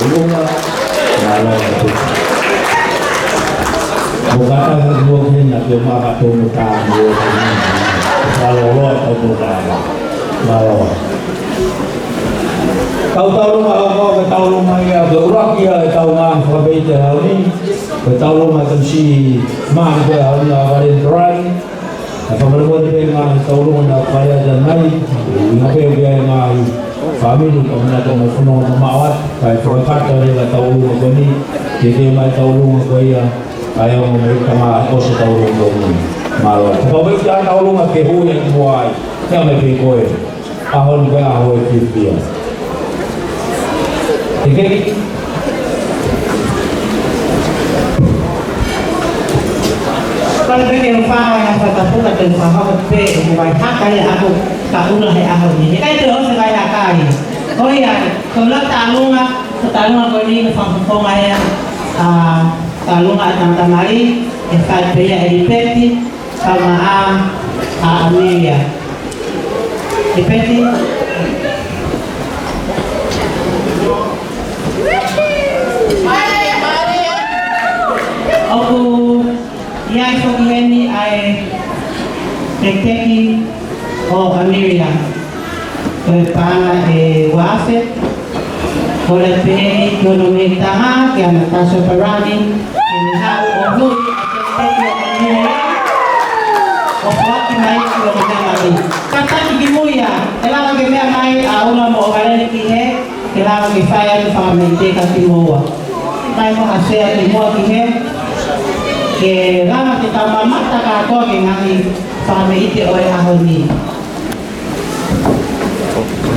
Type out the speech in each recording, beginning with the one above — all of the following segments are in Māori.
Lunga Nalo Bukata Nungin na Lumaka Tumutaan Malolo Tumutaan Malolo Tahu-tahu ako tahu mga berurak ya tahu ngang kabait hari tahu macam si mang ko hari avarin try apa berbuat di ngang tahu na kaya dan naik ngapain dia ngang family kena tu mau mawat kaya fokat dari tahu ko ni jadi mai tahu ko ya ayaw mereka ma ako sa tahu ko malo kabait ya tahu nga kehu yang buai kaya may pikoy ahon ko ahoy kipia Okay. Kalau kita faham yang kata pun ada faham betul, bukan hak kaya aku tak ulah aku ni. Kita itu orang sekaya kaya. Oh ya, kalau talung aku ni faham kaya talung tentang mari, efat biaya edipeti sama Amelia. Edipeti. Aku yang ini ay tekeki o Amelia para wafet oleh PNI ekonomi taha yang Natasha Parani ini hal ohlu tekeki Amelia ofwati mai ko mali kata kimuya ela ngemea mai aula mo kale kihe ela ngifaya family katimoa mai mo asea kimua kihe que lama kita mamata ka ko ke ngai pame ite oi ahoni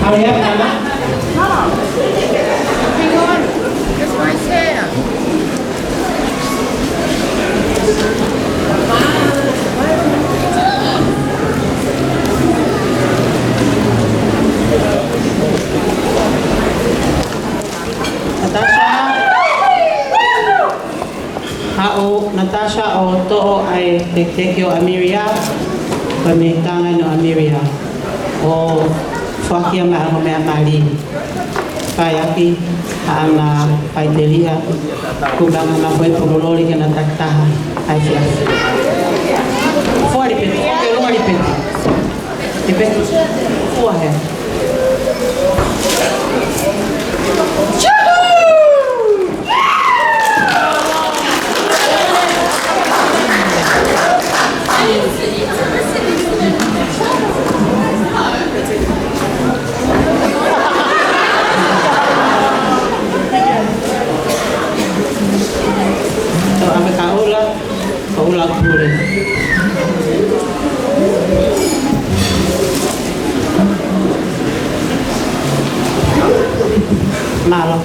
Alia kana hang on that's my chair Natasha o to ay tektekyo Amelia pamitangan no Amelia o fakia ma mo mali kaya ki ana paidelia kubang na boy pulololi kana taktaha ay siya fori pet pero ali pet fuahe kaulah boleh malam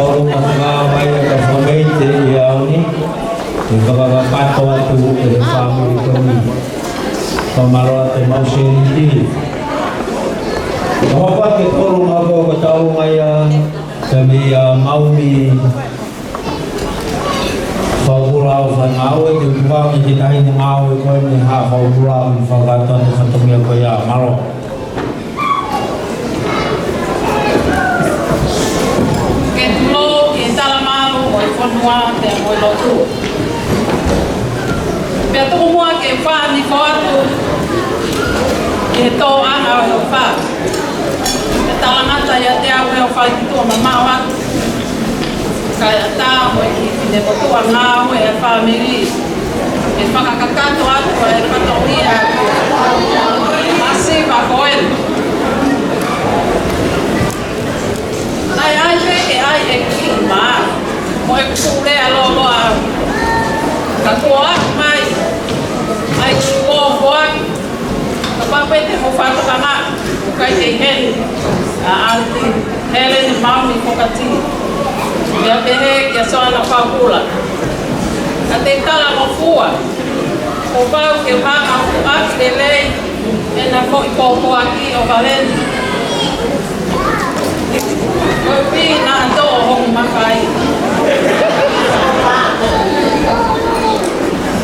taulong matangaway at pamete iyaw ni yung kapagapato at tuhok ng family kami pamarot ay mausiniti kapapat kitulong ako kataong ay kami maumi Pagkuraw sa ngawit, yung bang ititahin ng ngawit ko yung pagkuraw ng pagkatan sa tumiyag kaya maro. Ketlo, italamalo, o ifonua, te abuelo tu. Pero kumua ke fa ni koatu, ito ang abuelo fa. Italamata ya te abuelo fa itu mamawa. Kaya tao e botu nga e family e whakakakato atu e katoria masiva koel ai e ai e kima mo e kure alo a kakua mai ai ko boa kapapete mo fato kama kai te hen a anti Helen mami kokati ya behe ya soana pakula ate kala mofua o pau ke ha aku akele ena ko ipo aki o valen o pi na do hong makai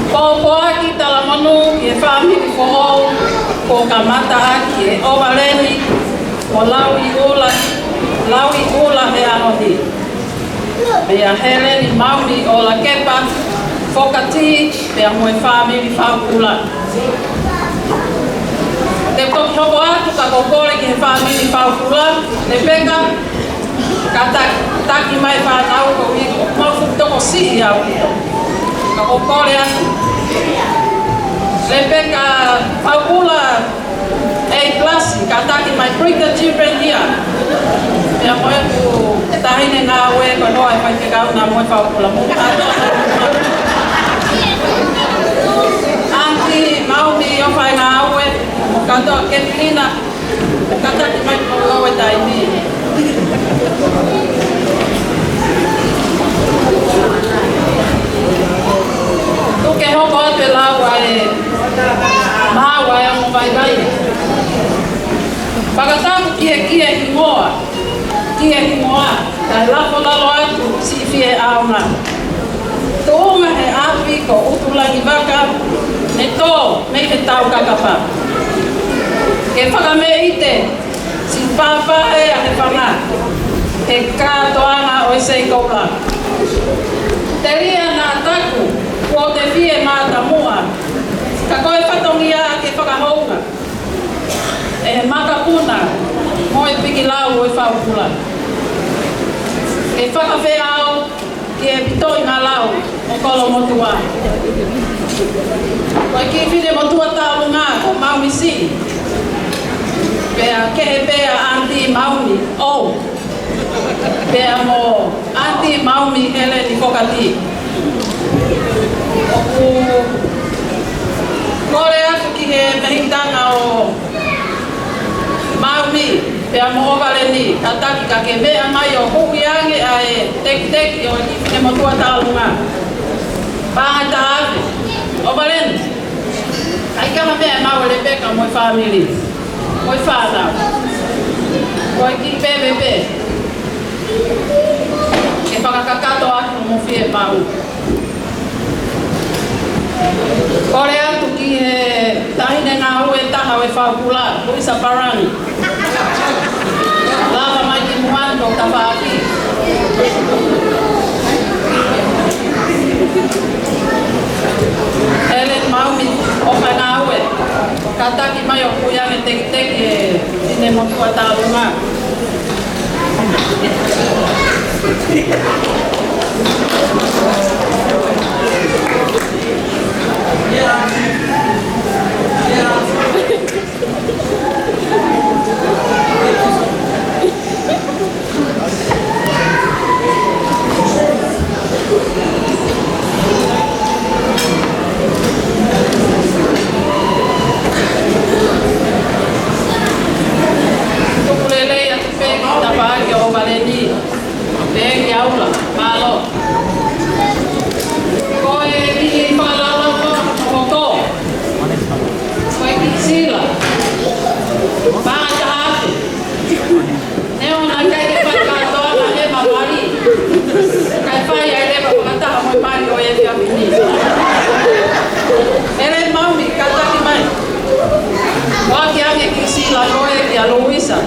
po aki tala manu ke family ko kamata aki o valeni o lawi ula he anodi Pea Helen maumi o la kepa fokati pea moe family faukula. Te toki hoko atu ka kokore ki he family faukula le peka ka taki mai whanau ko i maufu toko sihi au ka kokore atu. Le peka faukula A+ ka taki mai bring the children here. Pea moe ku tahine nga we ko no ai pai ke ka na mo fa pula mo anti mau mi o fa nga we ka to ke lina ka ta ti mai ko we dai ni tu ke ho ko te la wa e ma wa e mo vai vai pagata ki e moa Kia himoa, kai lako lalo atu si fie auna. Tōma he api ko utulangi waka, ne tō me ke tau kakapa. Ke whakame ite, si pāpāe a he whanga, he kātoanga o isei koula. Te ria nā taku, kua te fie māta mua, ka koe whatongia ke whakahounga. E he makapuna, mo e piki lau o e whaupula. E whakawhe au ki e pitoi ngā lau o kolo motua. Koe ki whine motua tālu ngā o Maumi si. Pea kehe pea Auntie Maumi o. Pea mo Auntie Maumi Helen i Kokati. O ku kore aku ki he mehitanga o Maumi, pea mo valeni, ataki ka ke mea mai o huiange ai teki o ki motua tālunga. Pāngai tā ave, o valen. Ai kama mea mau le peka moi family, moi whānau. Koi ki pepepe. Ke whakakakato atu mo fie pau. Kore atu ki he tahine ngā ue taha o e whaupula, Luisa Parani. Lava mai ki muando ka whaaki. Helen Maumi o whai ngā ue. Ka taki mai o kuiange teki e tine motua tālunga. Tukulele ya tupegi na pagi o valeni. Pegi au Paula, malo. Koe ki palala ko. Koe ki sila. Bata ate. Neo na kai ke pakato na he mamari. Kai pai ai le pakata mo mai o e ya mini. Ele mami kata ki mai. Wa ki ake ki sila koe ki a Luisa.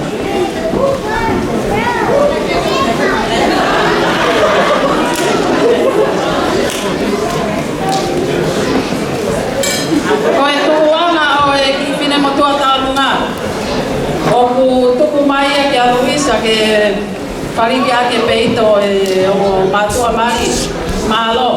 Koe tuana o e ki fine motua tālunga. O ku tuku mai e ki a Luisa ke whariki ake peito e o matua mai. Mahalo.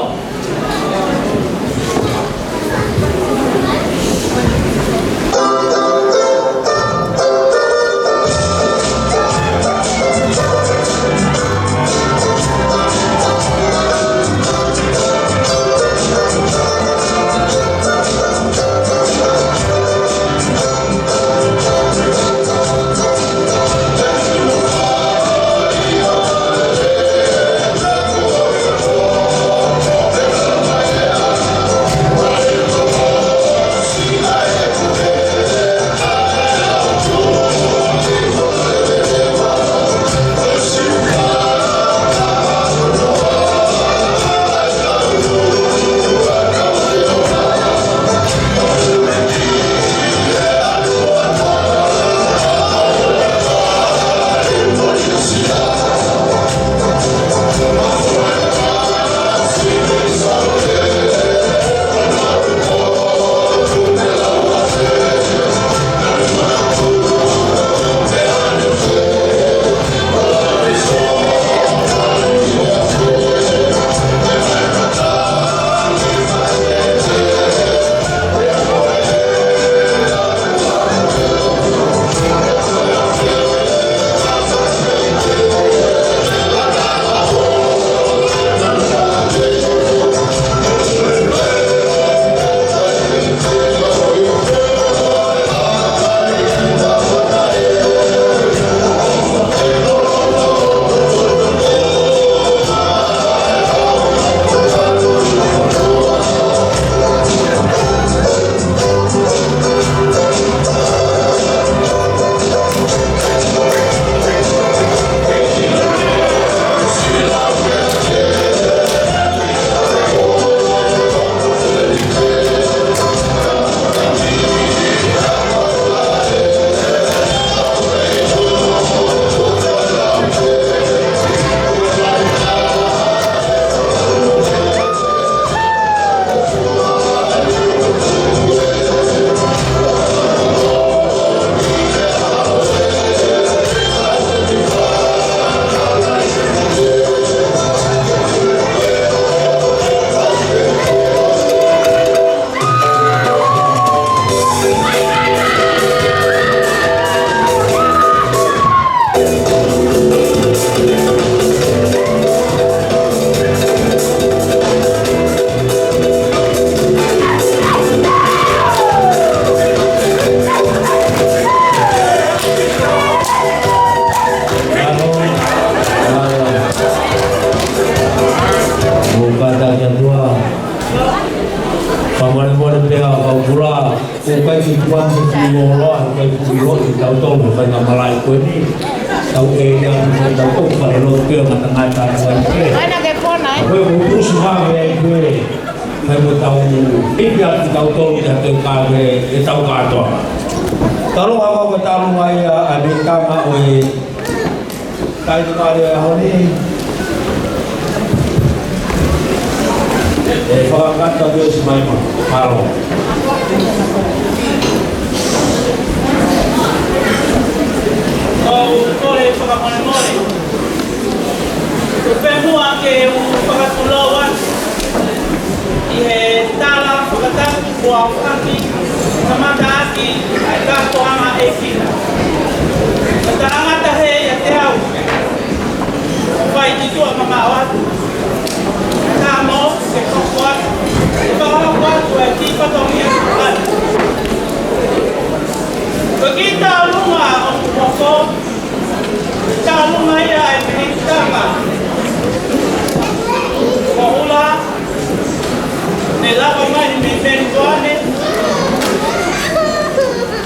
Mendoane,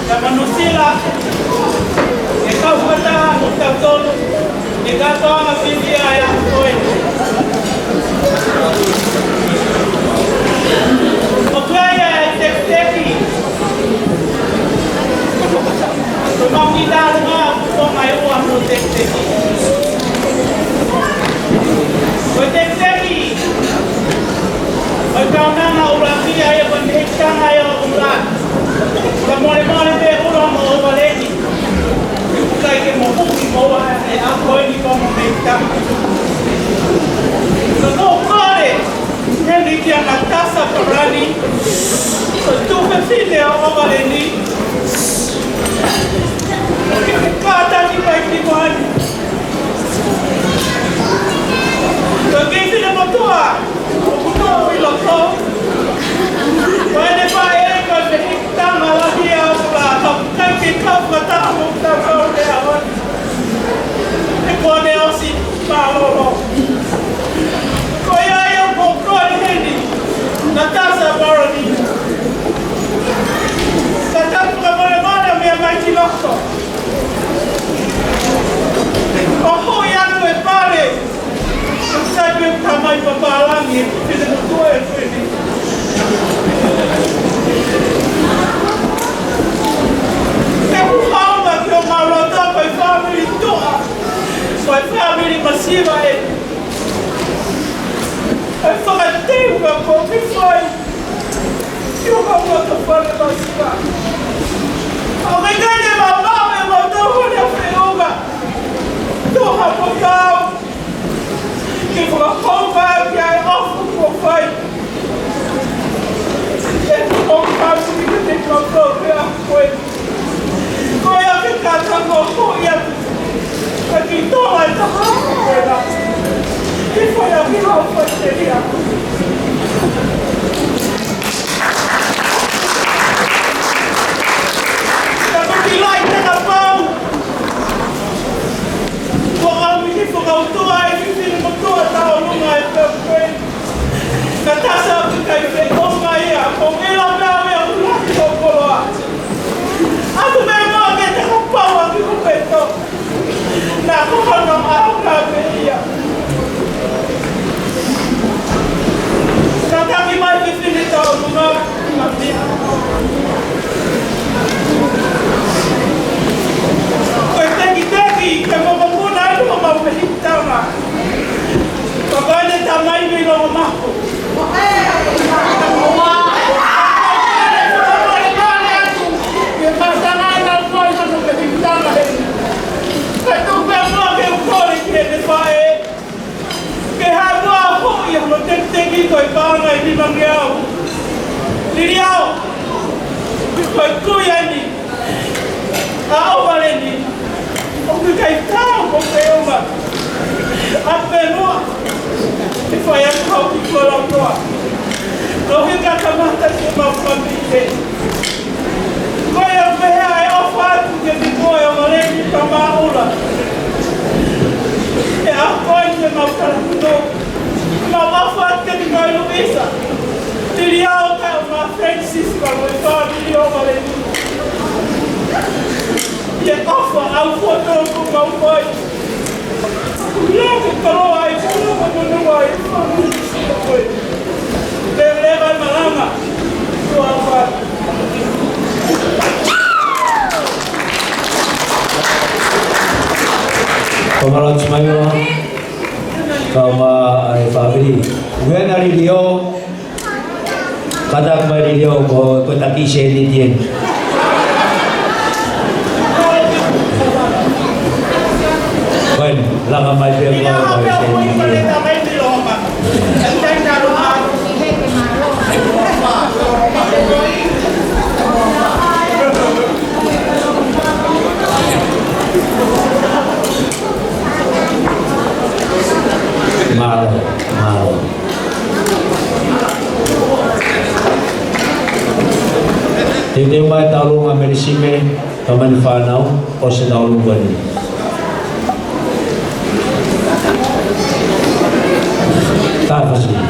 da Manusila, e Kaufata, o Tautono, e Gatoa, a Filia, e a Coelho. O Praia é Teki. O nome da Alma, o maior no Teki. O Teki. O Kaunana, o Rafia, e o Bandekana, e o Umla. O Moremore, o Uromo, o Valeni. O Kai, o Muki, o a Coelho, como Mekana. No Core, Henry que a Natasa Parani, tu filha o Valeni, que cada que vai rimar. Alguém se levantou, o ilocou, vai levar ele para ver que está na ladia para cai que causa tá muito da cor e quando eu se falou Koya yung pokron hindi natasa baroni. Tatap ka mana may makiloko. Oho yan ko pare. Sabi yung kamay papalang yun. Pinanutuwa yung pwede. Kaya hawag yung marota by family doa. By family masiva eh. Ai whakatehu ka ko ki whai. Ki o ka wata whare masika. Au kai kaine mamau e mautau hone a whiunga. Toha po tau. Ki whakahaupa ki ai ofu ko whai. E whakahaupa ki te kakau ke a koe. Koe a ke kātango hui atu. Ka ki toa e taha koe na. Que foi a minha parceria? Eu não vi lá em Tenapão. O homem que foi autor, aí que não botou a tal numa época. Na taça do café, como aí, com ele a minha mulher que foi coroa. A do meu irmão que tem um pau aqui com o peito. Na rua não há uma veia. Kata ki mai ki fini tau lunga ngati. Koe teki, ke mamamuna ai lua mau pehitanga. Kakaine ta mai mi lua mako. Ke masanai na koi sanu pehitanga he. Ke tupe mua ke ukori ki e te whae. Ke hātua hoi hono teki koe pāngai ni mangi au. Liri au, koe kui ani, a awale ni, o ku kai tāu ko te oma. A whenua, e whai a kau ki kora toa. No hinga kamata ki mau whamite. Koe a whea e ofa atu ke te koe o mareni pa maula. E a koe te mau karakuno. Mau awha ke te koe Luisa. Tiri au kai o ma Francisco e whāmiri o mareni. E awha au whoto ko mau whai. Ia ke karoa e kura mo monua e whamiri sika koe. Te lewa marama. Tua awha. Pamaran semuanya, kama ay family. Bukan hari dia, kata kemarin dia ko taki sheni dia. Bukan, lang may pera ko sheni dia. Mahal. Hindi ba taulong ang merisime kamanifanaw o sa taulong ba niya? Tapos niya.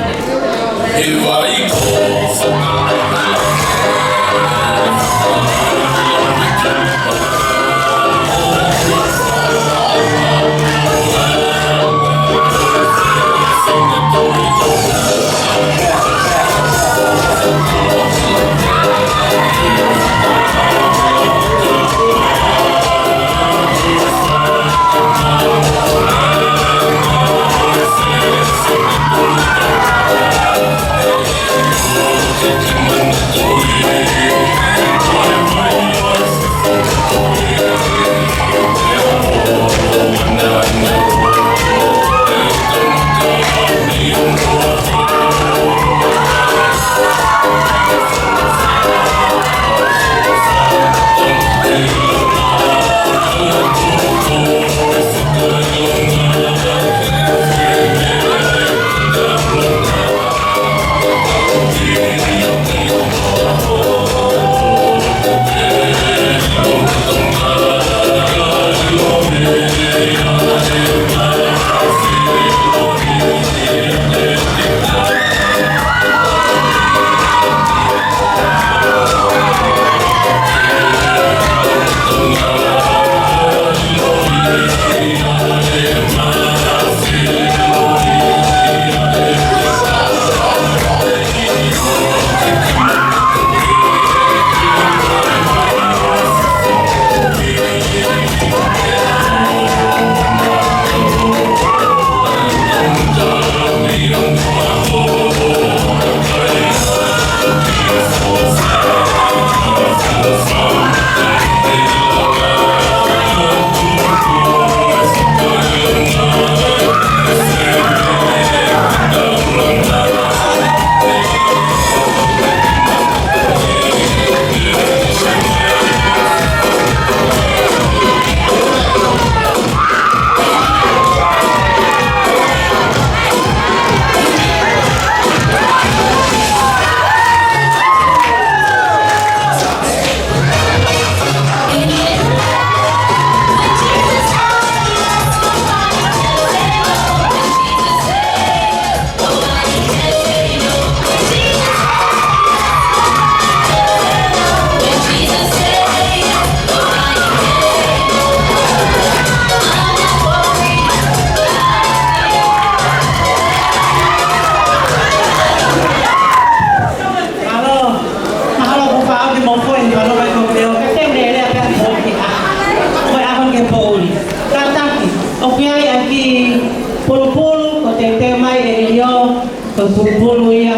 koe pulupulu ia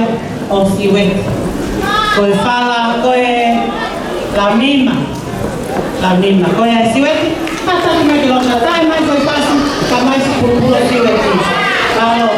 o siweti. Koe whala, koe la mima, koe ai siweti, pataki mai ki loka, tai mai koe pasu, ka mai si pulupulu siweti. Talo.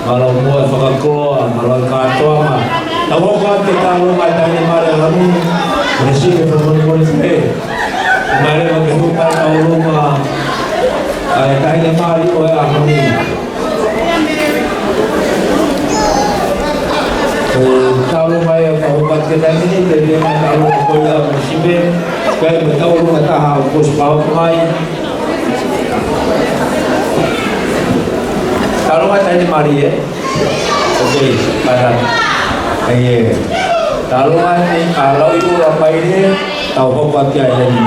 Malo mua whakakoa, malo katoa. Tau kwa te talo mai tani mare hami, resipe whamoni pe. Mare ma ke hukai tau lunga, ai kahine mari o ea hami. Talo mai o tau kwa te tani ni, te ria mai talo o koe ea resipe, kai me tau lunga taha o kosi pao mai. Kalau mai tani mari okey, padan. Aye. Kalau mai kalau itu apa ini tahu kok pakai aja ni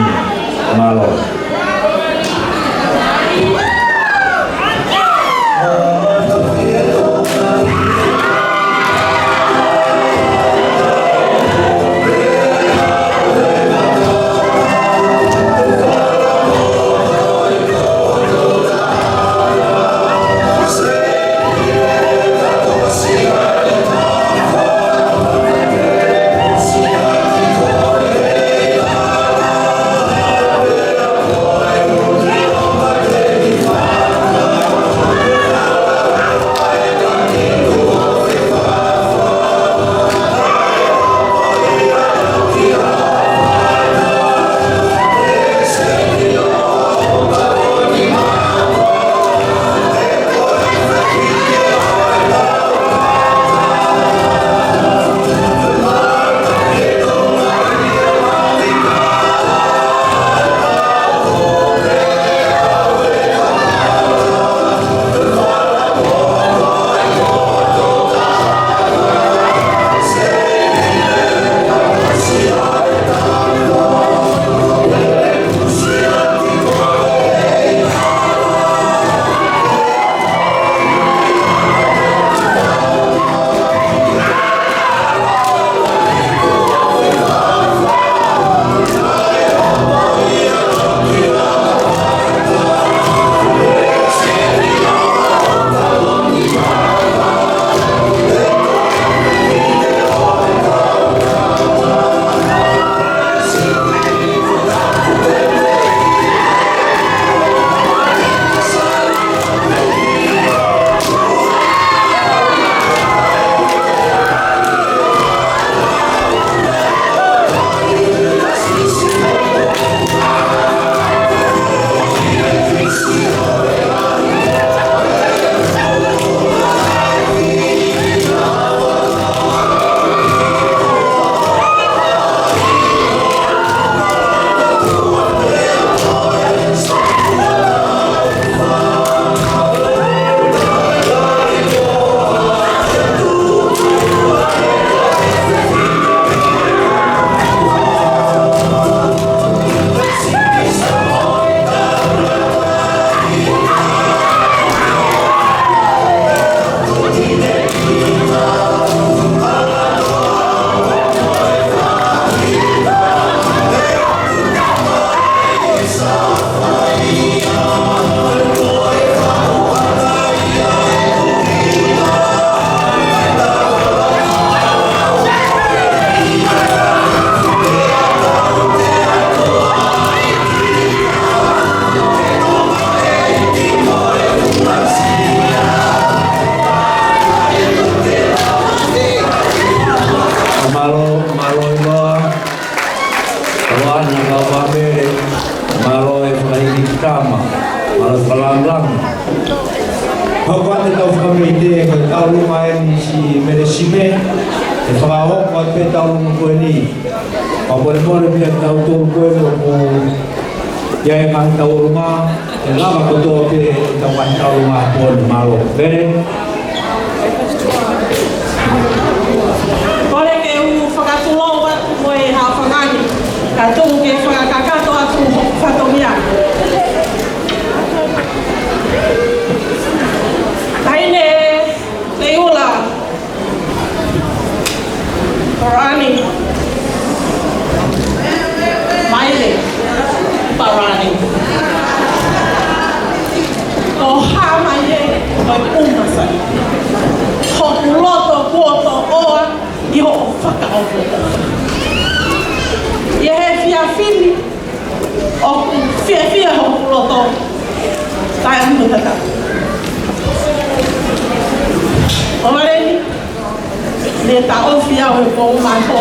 malo. lang. Pagkat ito kami hindi tao lumayan si Meresime, ipangawak at may tao lumayan ko ini. Pagkat bilang tao tulong ko ito kung yay kang tao lumayan, lama ko ito ang tao lumayan po malo. Bene? Kore ke whakatulong watu mo e hawhangani. Ka tū ke whakakato atu whatomia. Taine leula. Parani. Maile. Parani. O ha maile. Oi umasai. Hokuloto kuoto oa i ho whakaopo. Ia he fia whini o fia hokuloto tai amutaka. O mareni, le ta o fia o ko umanta.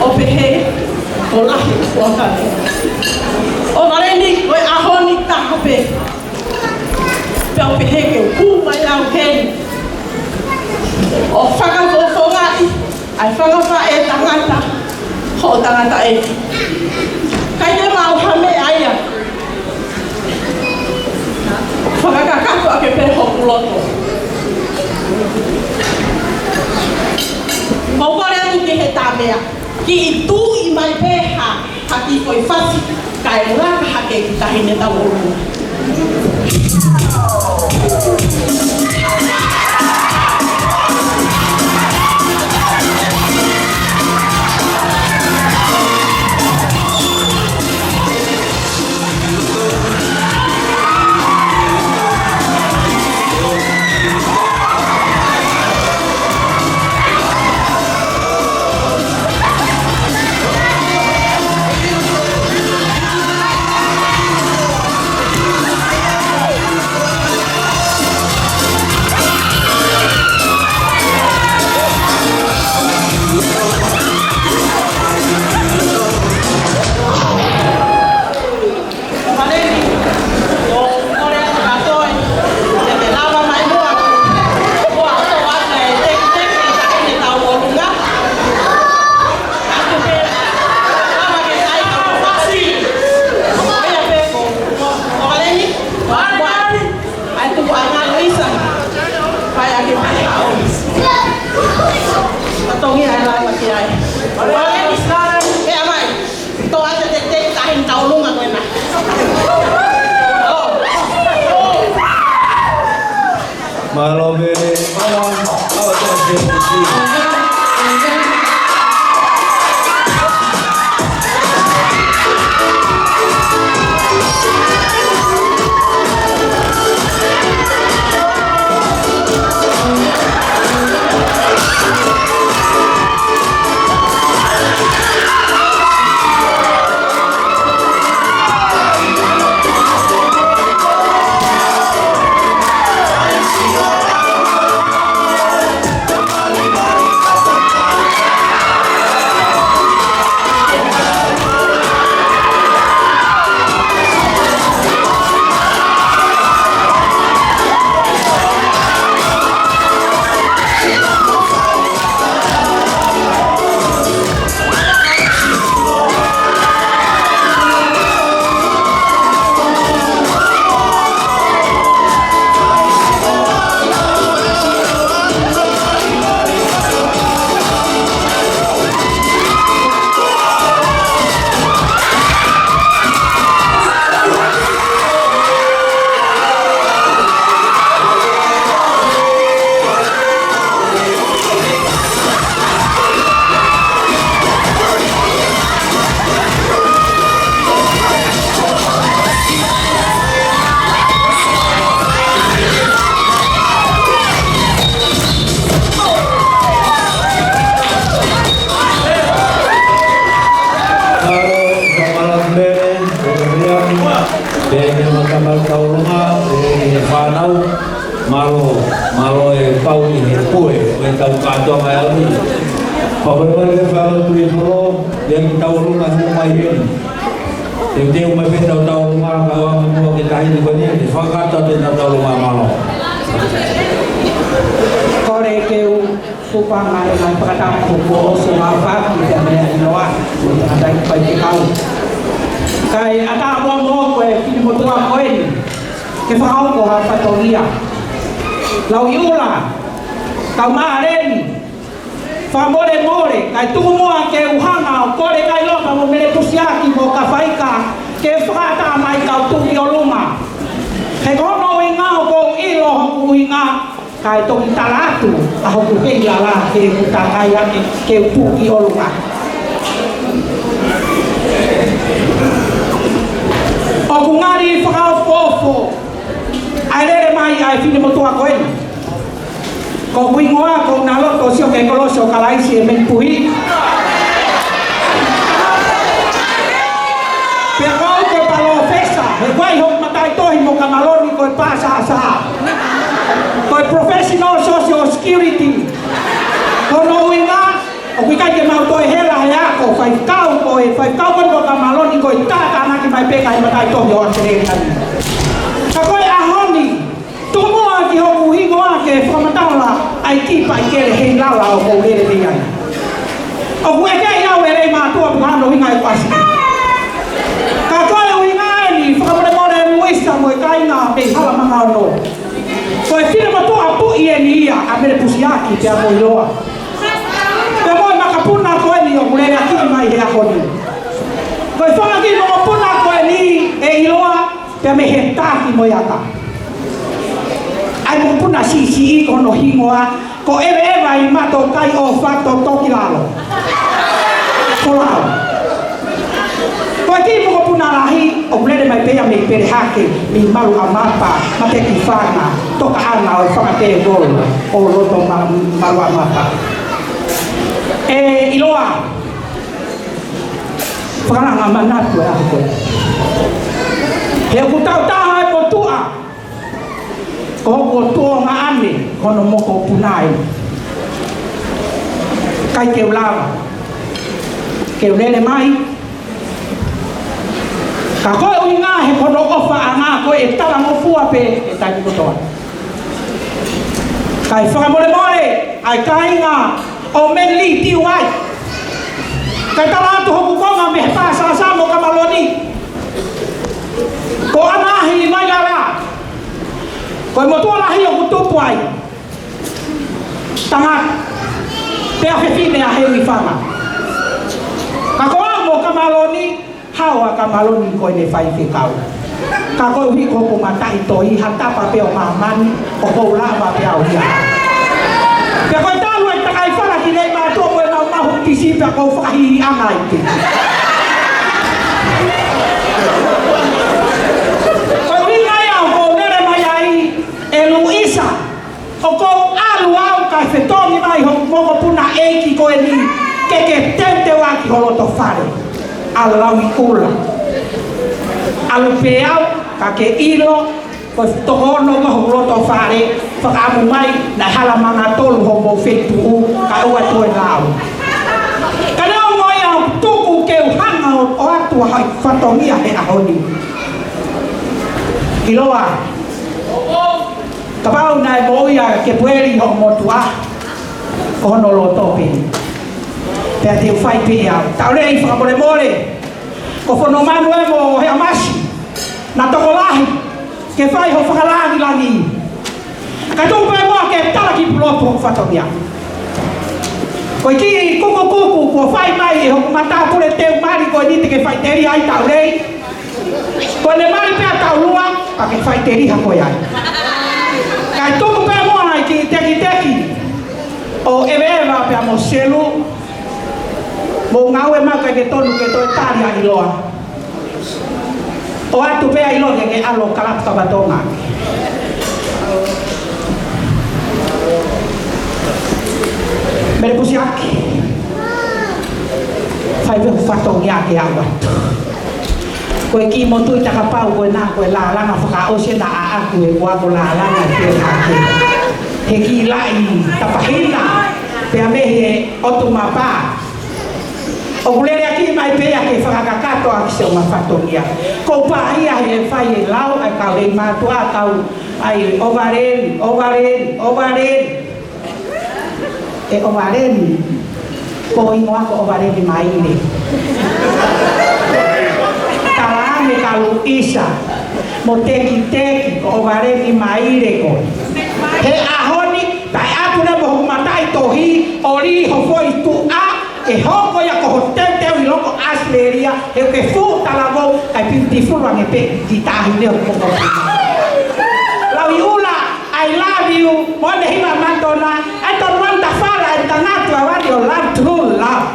O pehe, o lahi kuotane. O mareni, o ahoni tahope. Pau pehe ke mai au keni. O whakawhongai, ai whakawha e tangata, ho tangata e. Kai te mau hame aia. Whakakakato ake pe hoku loto. Mokore atu ki he tāmea, ki I tū I mai peha, haki koi whasi, kai raka hake ki tahine tau urunga. Malo bene, malo e pau I he pue e tau katoa mai ali. Pawai ke whalo tui moro, yang tau runga hu mai hen. Teu mai pe tau lunga ka wa mo ke kai ni bani te whakata te tau lunga malo. Kore ke upang mai mai pakatang kuko semua apa kita melihat loa ada pai ke kau. Kai ada mo ko e kini mo tua ko e ke whakau ko ha patoria. Lau iula kau maareni famore kai tuku moa ke uhanga kore kai lopa mo mere pusiaki mo ka faika ke whakata mai kau tuki o luma he kono inga ko ilo hoku inga kai toki talatu a hoku hei ala ke utakai ake ke tuki o luma o kungari whakau fofo ai lere mai ai fine mo tua koeni ko kuingoa ko nalo to sio ke koloso kalai si men pui pero ko palo festa e vai ho matai to mo kamaloni ko pasa sa ko professional social security ko no winga o kuika ke mau to hela ya ko fai kau ko kamaloni ko tata na ki mai peka matai to yo atre ka ko ahoni Tomoa ki hoku hingoa ke whamatala ai ki pai kere hei laura o kou lere te iai. O kue kei au e rei mātua puhano hinga e kwasi. Ka koe o hinga e ni whakamore more muista mo e kainga me hala manga o no. Ko e whina matua pui e ni ia a mere pusiaki te a moi loa. Te moi makapuna koe ni o kulere a ki mai he a honi. Ko e whangaki mo puna koe ni e iloa te a me he tāki mo i ata. Ai mo puna si kono hingoa ko eve i mato kai o fato toki lalo. Kolao. Ko ki mo puna lahi o mlele mai pea me pere hake mi malu a mapa mate ki fana toka ana o fanga te gol o roto malu a mapa. Iloa. Fana nga manatu a ko. He kutau taha e potua. Ko to nga ane kono moko punai kai ke ulava ke ulele mai ka ko uinga he kono ofa anga ko e tala mo fua pe e tai ko to kai fa mo le more ai kai nga o men li ti wai kai tala to ho ko nga me pa sa mo kamaloni ko ana hi mai la ko mo to lahi o to puai tanga pe a fefine a hewi fama ka ko mo kamaloni hawa kamaloni ko ne fai fe kau ka ko wi ko mata ito i hata pa pe o maman o ko la ba pe au ya pe ko ta lu ta kai fara ki le ma to mo na ma hu ti si pe ko fa hi angai te Luisa, o ko alu au ka fetomi mai ho mo puna eki ko ni ke tente wa ki holo to fare ala wi kula alu peau ka ke ilo ko to hono mo holo to fare fa amu mai na hala mana tol ho mo fetu ka o to lao kana mo ya tuku ke hanga o atu ha fatomia he ahoni kiloa Kapau nai boia ke pueri ho motua kono lo topi pe te fai pia taure i fa more ko fono manu e mo he amashi na tokolahi ke fai ho fakalagi lagi ka tu pe mo ke tala ki ploto fatomia ko ki kuku ko fai mai ho mata pure te mari ko ni te ke fai teri ai taure ko le mari pe taulua pa ke fai teri ha ko ai kai toku pe mo ai ki teki o eveva pe amo selu mo ngawe ma ka ke tonu ke to taria iloa o atu pe ai lo ke alo kalap ka batonga mere pusiaki fai ve fatong ya ke agua ko ki mo tu ta ka pau ko na ko la la na fa o se na a ko e wa ko la la na te ha ke he ki lai ta pahina pe a me he o tu ma pa o kulere aqui mai pea ke whakakato a ki se o mawhatonia. Ko pāhia he whai e lau ai kau rei mātua kau ai ovareni. E ovareni. Ko ingoa ko ovareni mai ire. Talange kau isa. Mo teki ko ovareni mai ire ko. He ahoni tai apuna mo matai tohi ori ho foi tu a e hoko ya ko hotete o loko asleria e ke fu talavo ai pinti fu wange pe di tahi le ko ko la viula I love you mo de hima mandona I don't want the fara and the not I want your love true love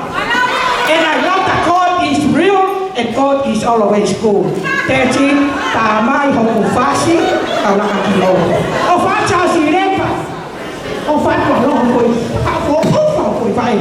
and I love that God is real and God is always good teti ta mai ho ku fasi ka la ka lo o fa cha si lepa o fa ko lo ko ko vai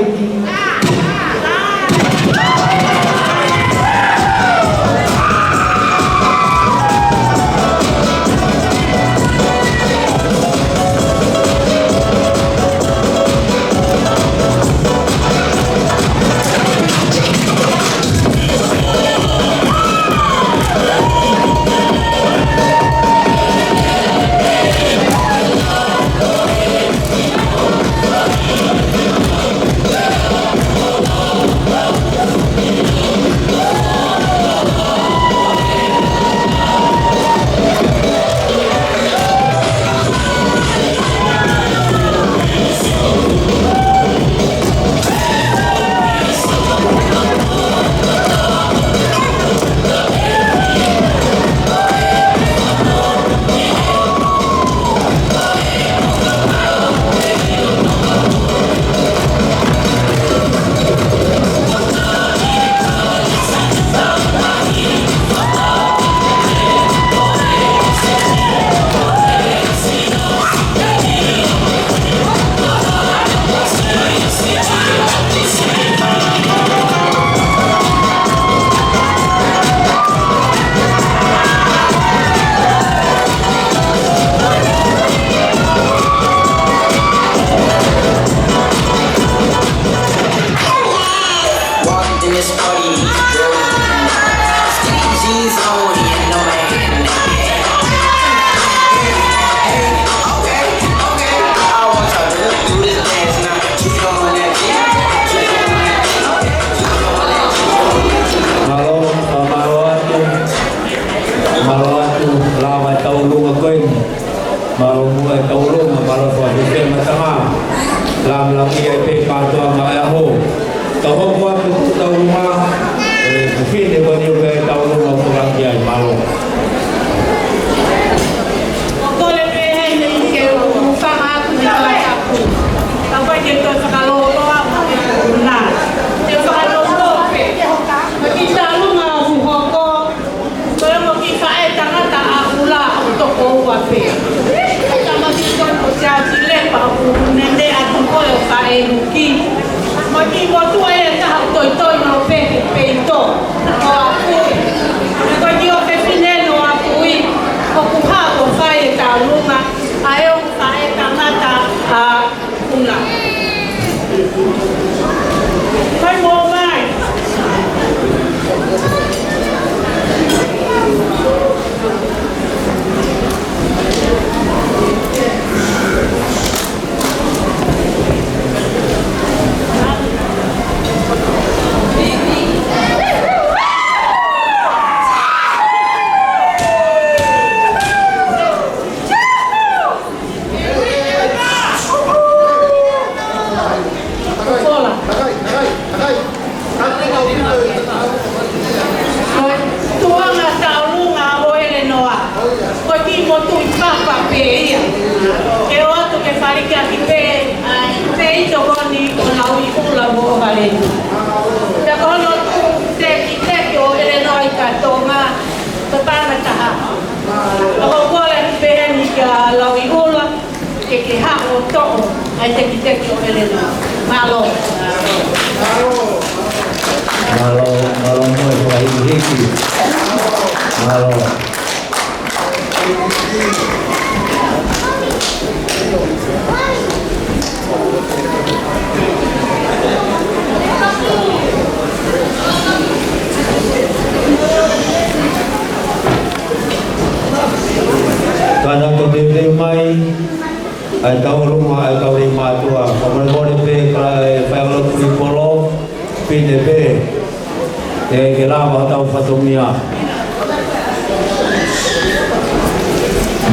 Mana to bebe mai ai tau runga ai tau ri matua kamar mori pe kai falo pri polo pdb e gelava tau fatomia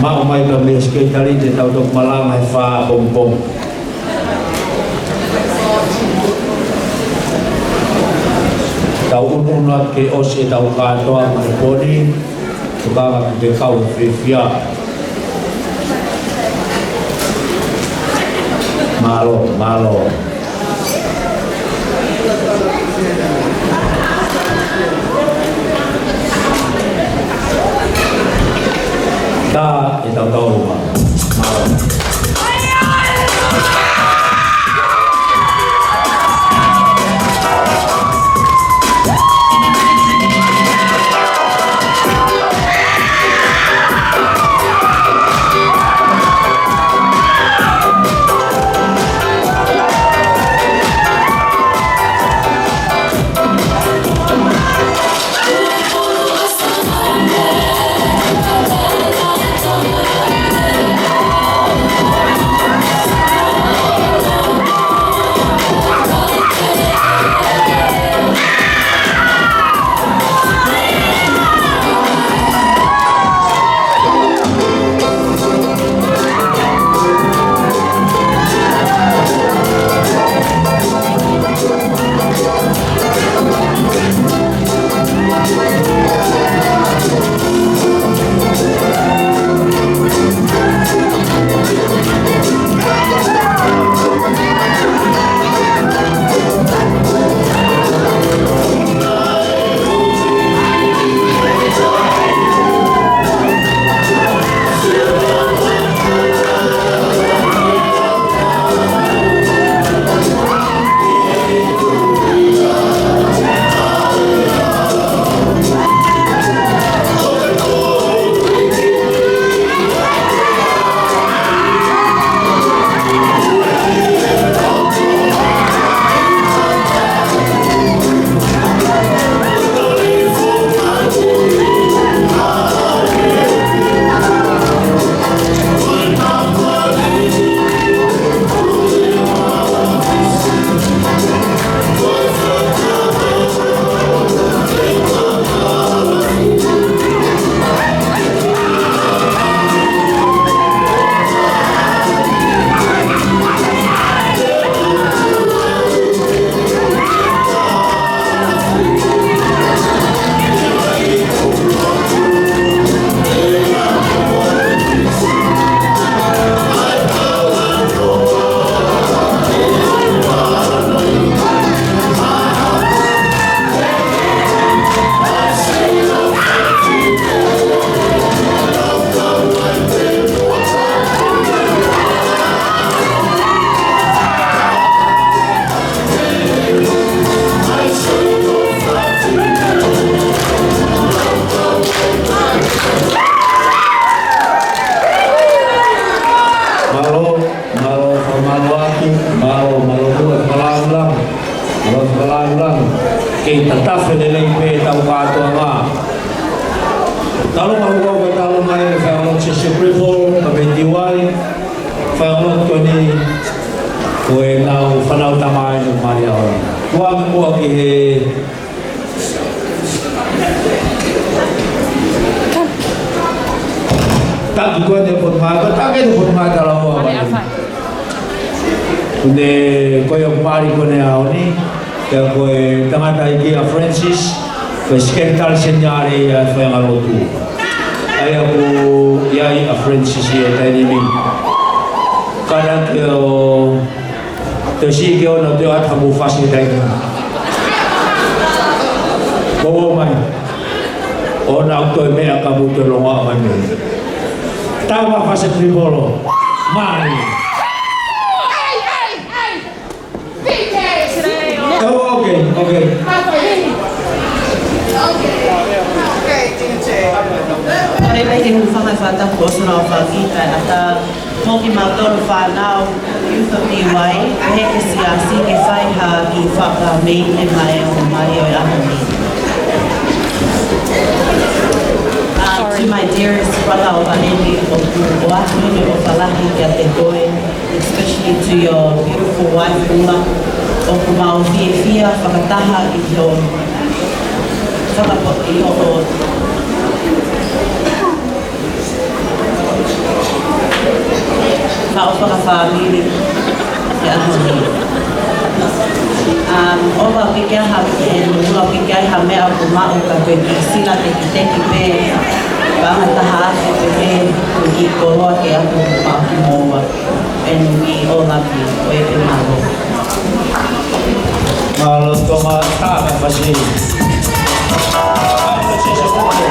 mau mai ka mes ke kali de tau dok malang ai fa bom tau unat ke osi tau ka to mai poni tukang de kau fia malo ta itau tau rumah malo kita tafe de lei pe tau ka to ma talo ma ko talo mai fa lo se se prevo ka bentiwai fa lo to ni ko e nau fa nau tamai no maria ora wa mo ki tak ko de pon ma ka ta ke pon ma ta lo wa ne ko yo mari ko ne aoni ko tangata iki a Francis ko skektal senyari fa ngalotu ay ako yai a Francis ya tani mi kada ko to si ke ono to at hamu fasi dai ko mai ona auto me akabu to lo wa man tama fasi tribolo mari. Okay. Ore mai te whanga whata kosona o whakita ata moki mautoro whanau youth of Niwai he ke siasi ke whaiha ki whaka mei e mai o Mario e Ahani. To my my dearest brother of Anemi of Oatuni of Alahi Kiatekoe, especially to your beautiful wife, Ula, of Kumau Fia Whakataha I your whakapo I your whakawhamiri Te Ahoni. Ola pikia ha e mula pikia ha mea kumau ka koe ki sila te ki teki pē Panga taha ake pe me I koroa ke aku kumau ki moa. And we all love you. Koe te malo. Malo toma tāme pasi. Tāme pasi sa kōko.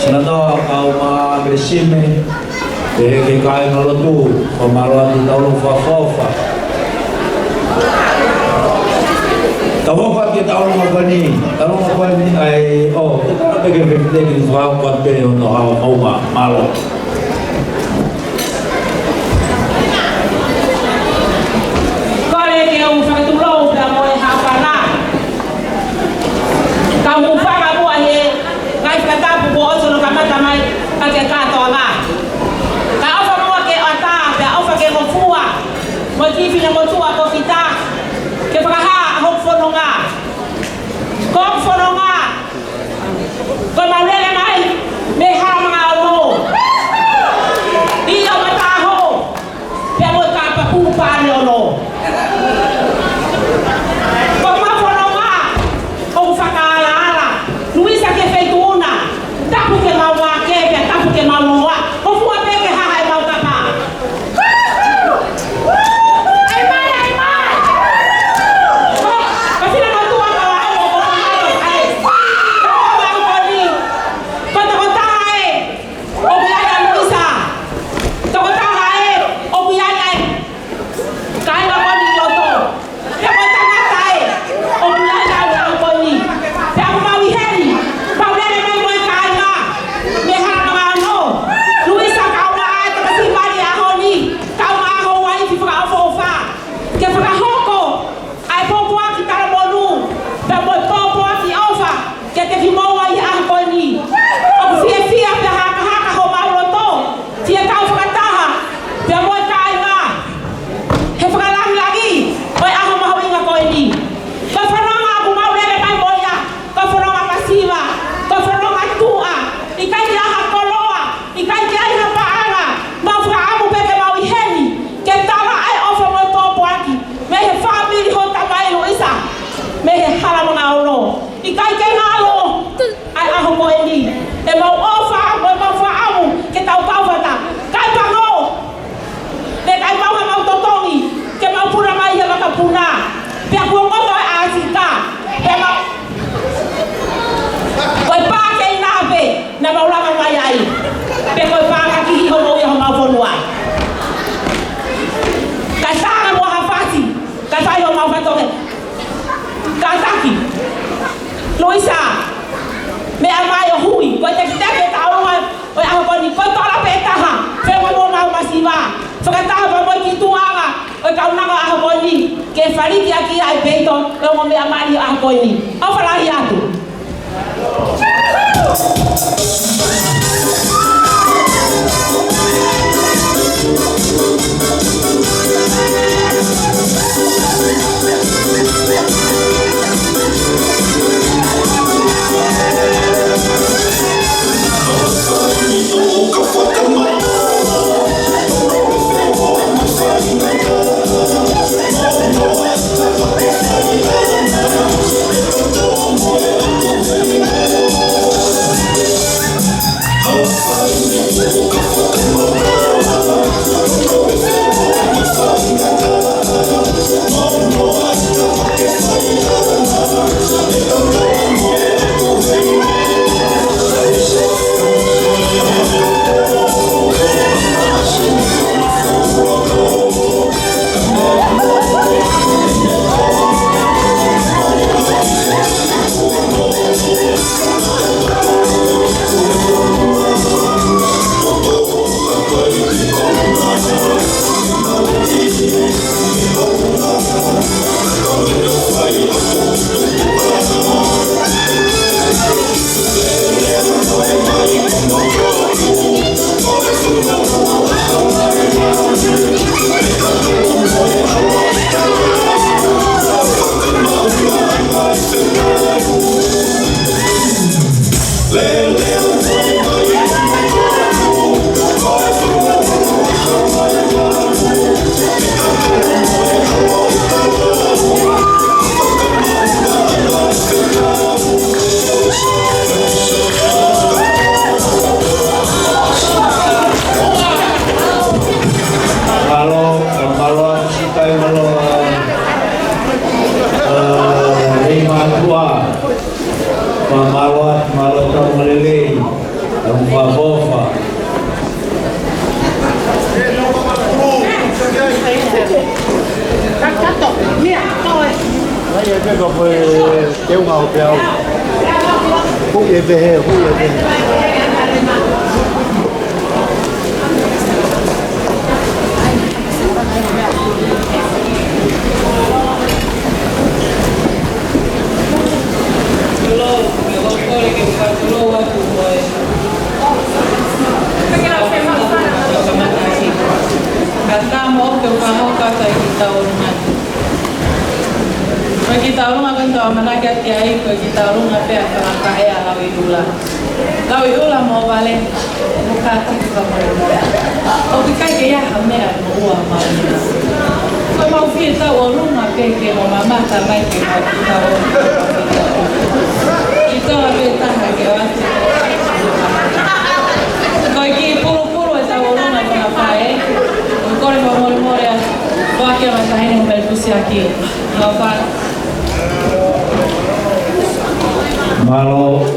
Senado kau ma agresime ke kai no tu o malo di tau fofa tawofa ke tau ma bani ai o ta ke ke ke wa ko pe no ha malo Kore ke o whakatulou da moe hawhana. Ka mufanga mua he ngai whakatapu ko oso no kamata mai ka ke katoa ngā. Ka ofa mua ke ata, ka ofa ke ngofua. Mo kiwi na motua ko kita. Ke whakaha hok whono ngā. Ko whono ngā. Ko marele mai me ha mga ono. I o mataho. Pea mo ka papu pane ono. longo me amari a koini. O fala atu.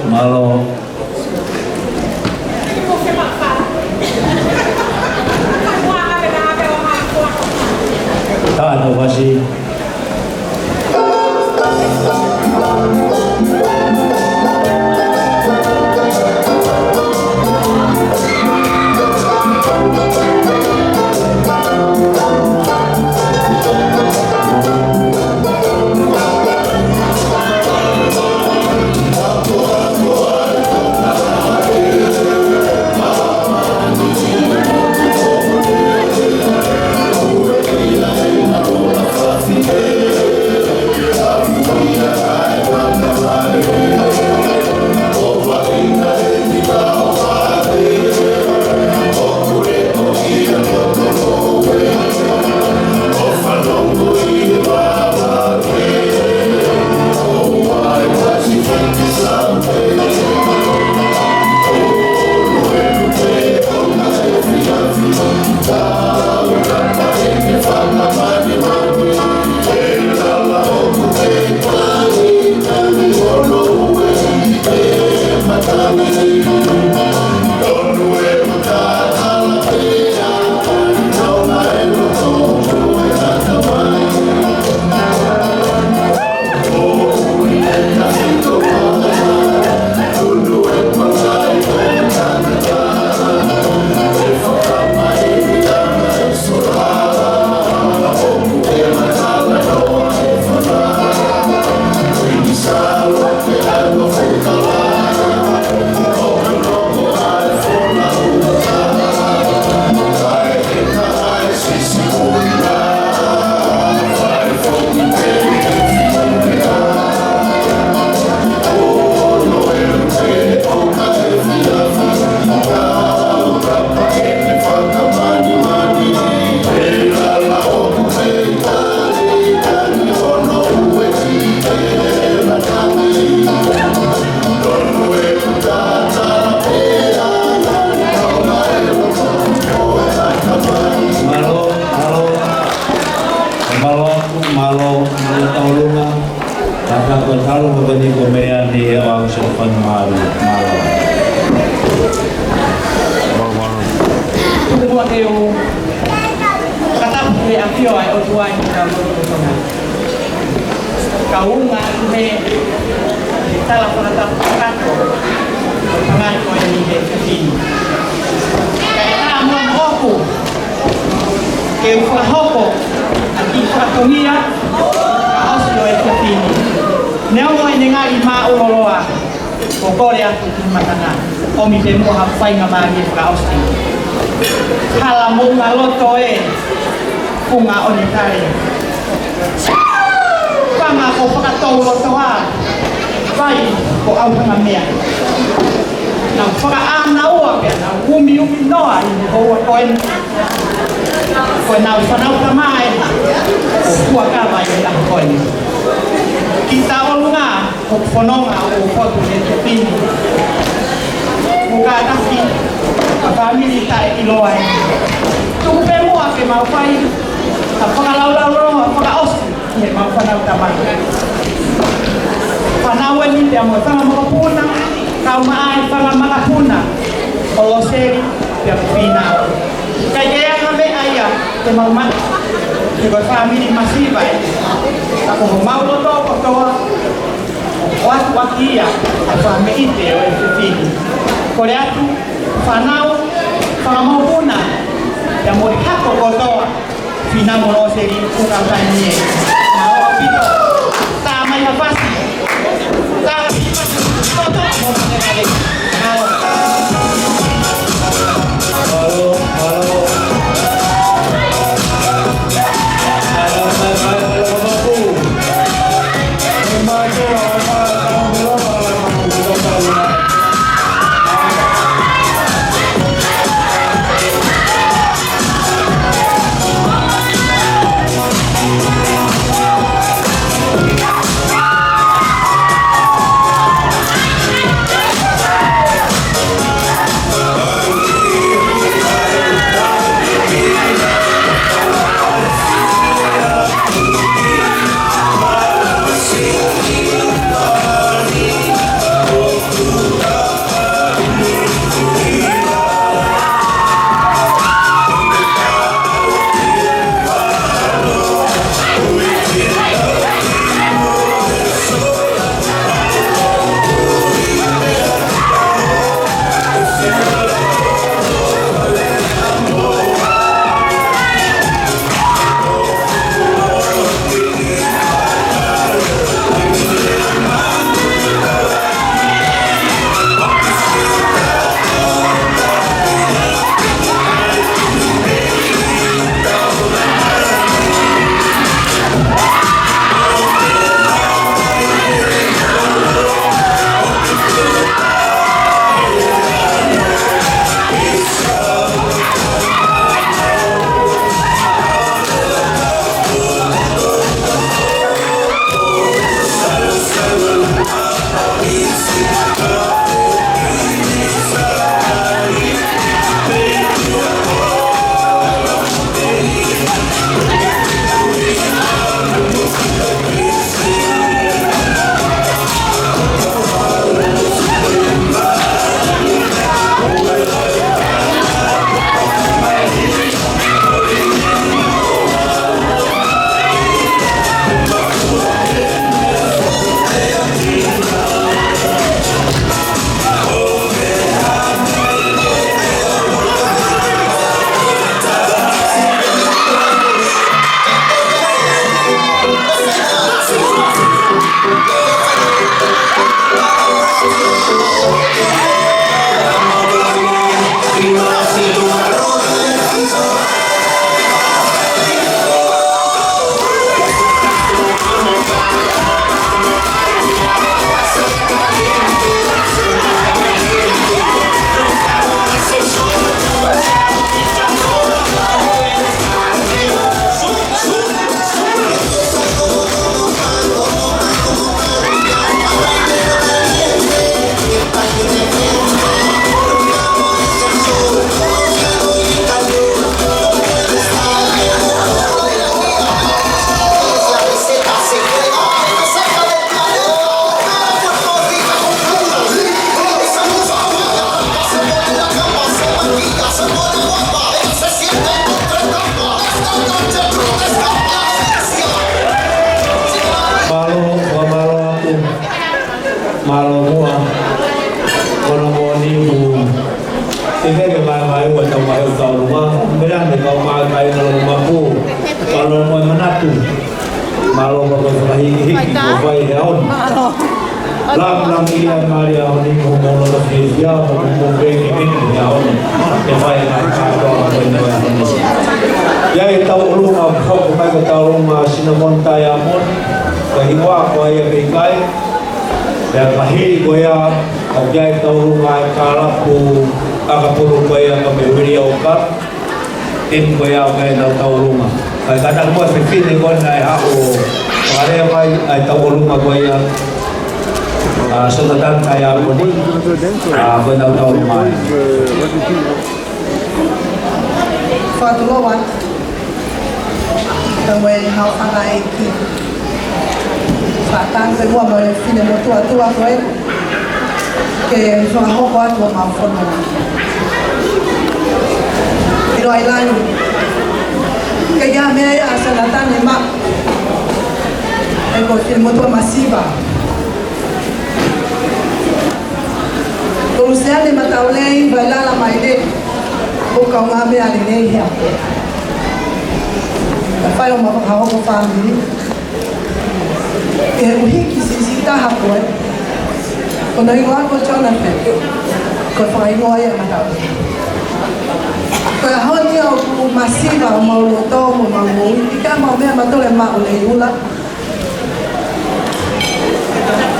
Malo. Tá, não vai ser. Feel Tudo bom eu kata boleh apio ai o tuai kau tona. Kau nggak me salah kata kan. Tangan kau ini ke sini. Kaya mo ako. Kaya fa hoko. Ati fa komia. Kau silo ke sini. Neo mo inengai ma uloloa. Kokorea tu matanga. Omi demo hafai ngamari kau sini. Hala mo ngaloto kunga onetari. Panga ko pakatolo toha. Vai ko au tanga mea. Na whakaana ua pia, na umi noa i hoa koen. Koe nau whanau ka mai, o kua ka mai i laha koen. Ki ta olunga, o whanonga o whotu e te pini. Muka taki, ka whamiri ta e iloa e. Tuku pe mua ke mau whai, ka whakalaulau ronga, whakaosi, he mau whanau ka mai. Whanau e ni te amoe, whanga makapuna, kau maai whanga makapuna, o lo seri, pia pina. Kai ea kame aia, te mau mat, te koe whamiri masiva e. Ako ho maulo tōko toa, o atu akia, a whame ite o e te pini. Kore atu, whanau, whanga maupuna, te amori hako kotoa, pina mo lo seri, kukau tani e. Na o apito, tā mai hawasi, tā pipatu, toto, mo te kare. ni Tiga ke mai wa tau mai tau rumah, merang de kau mai kai na rumah ku. Kalau mau menatu, malu bagai lagi hiki bagai daun. Lam dia Maria ni mau lo dia mau bagi ini daun. Kepai nak kau benda. Ya tau rumah kau kai tau rumah sinamon tayamon. Kahingwa kau ya bekai. Dan lahir kau ya kau jai tau rumah kalapu. Akapulong ko yung kamibiriyaw ka, tin ko yung kaya tao rumah. Kaya kadang mo sa pili ko na ako, kaya ay tao rumah ko yung sunatan kaya ko ni, ako na tao rumah. Fatulawan, também hau angai ki, fatang semua boleh film tua foi, que sua roupa tua mau fono. Lain kaya may asalatan ni mak ego film tua masiva Luciano ni mataulay baila la maide bukaw nga may alinay hiya kapay umapakahaw ko family kaya uhiki sisita hakoy kung naiwa ko Jonathan kung pangayiwa yung mataulay kaya hon niya ako masiva mauluto mo manguwi ika mo may matulay maulay ula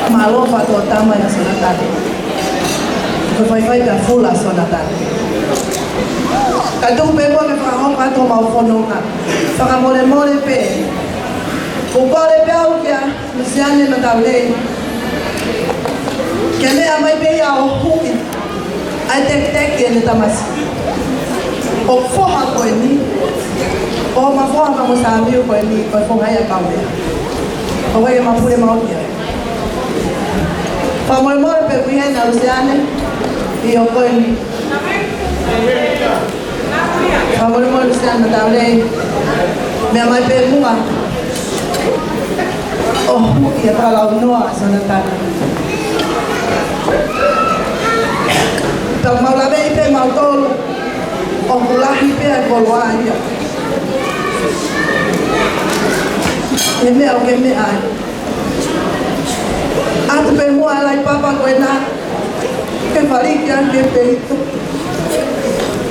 malo pa to tama na sunatan kaya fula sunatan kadung pepo ke fahom pa to maufonong na saka mole pe upale pe au kya Luciano matawle kaya amay pe yao hukin ay tek yan tamasi o forra ko ni o ma forra mo sabi ko ni ko forra ya kawe o wa ma pure ma okia pa mo pe kuya na Luciano e o ko ni pa mo Luciano tawle me mai pe mua oh ya para no sonata tak mau labe pe mau tolo Ogulahi pe agolwaia. Eme o que me ai. Atu pe mo alai papa koena. Que fari que ande peito.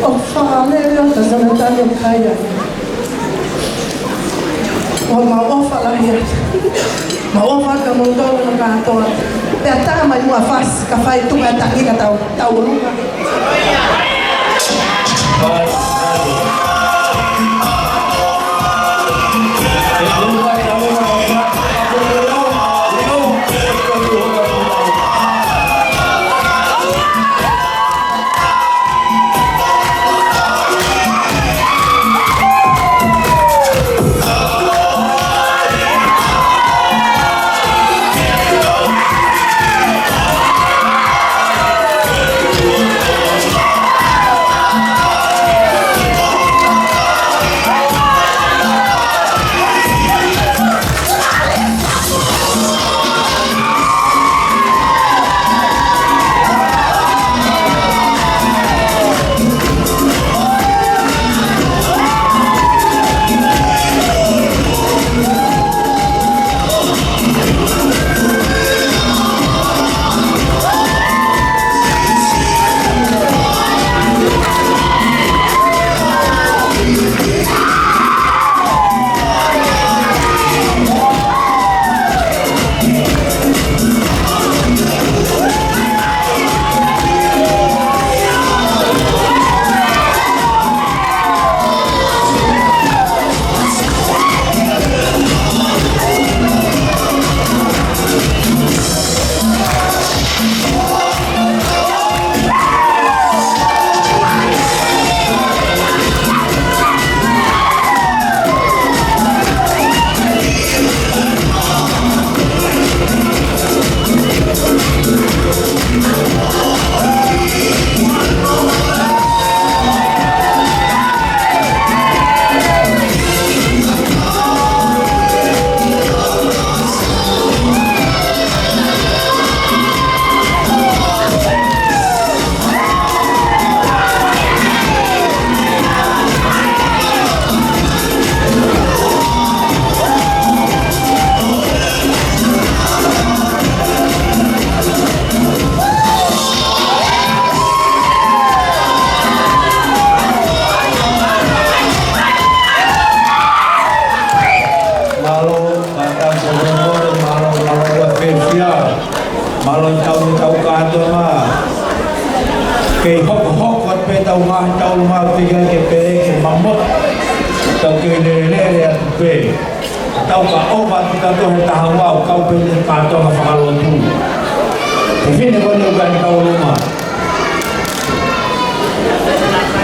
O fale yo tasanatano kaya. O mau fala ya. Mau fala ka mo tolo no kanto. Pe ata mai mo afas ka fai tu ka tangi ka tau luka. Kei hoko pe tau ngā whiga ke pere ke mamot. Tau ke lere atu pe. Tau ka oba tu kato he taha wau kau pe le kātonga whakalotu. Te whine kone ukani kau luma.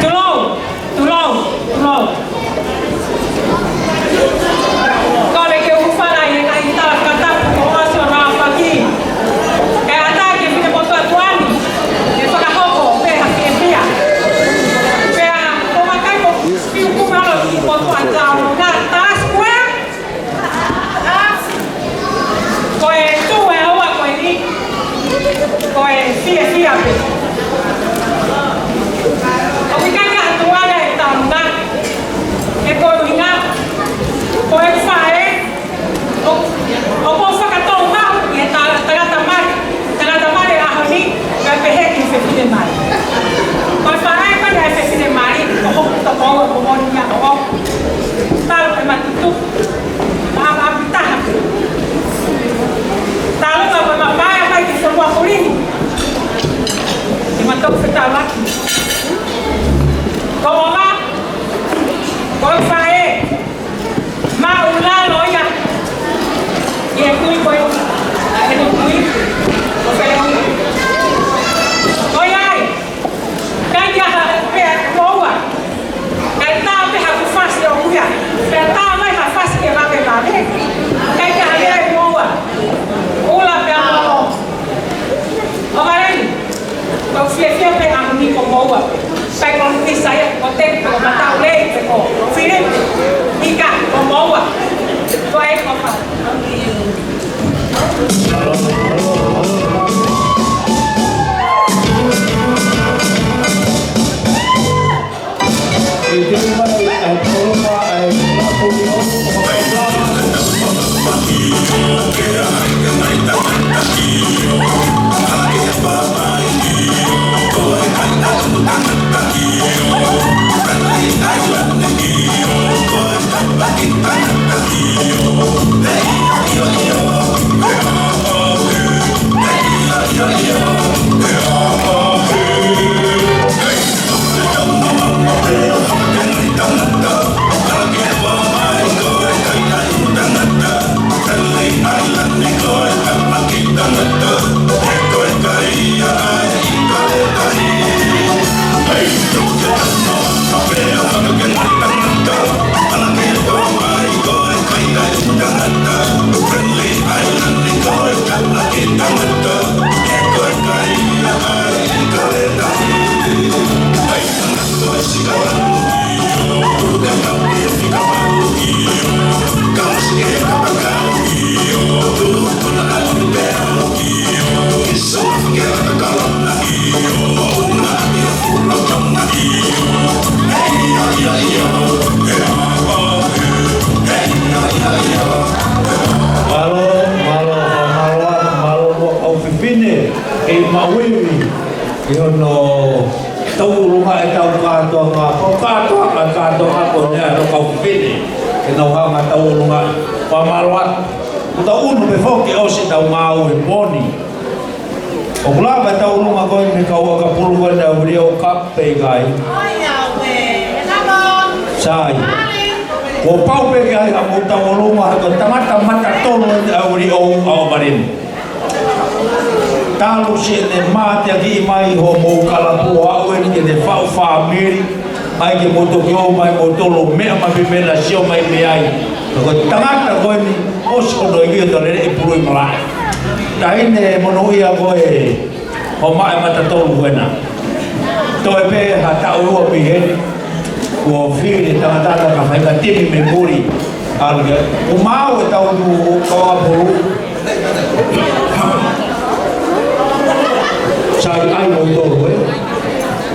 Tulong. Kole ke ufara ye ka ita kata ko aso na pagi. Kaya ata ke pine boto atuani. Ke faka hoko pe haki pia. Kaya ko makai ko piu kumalo ki boto atau na tas kwe. Ko e tu e awa ko ni. Ko e fia pe.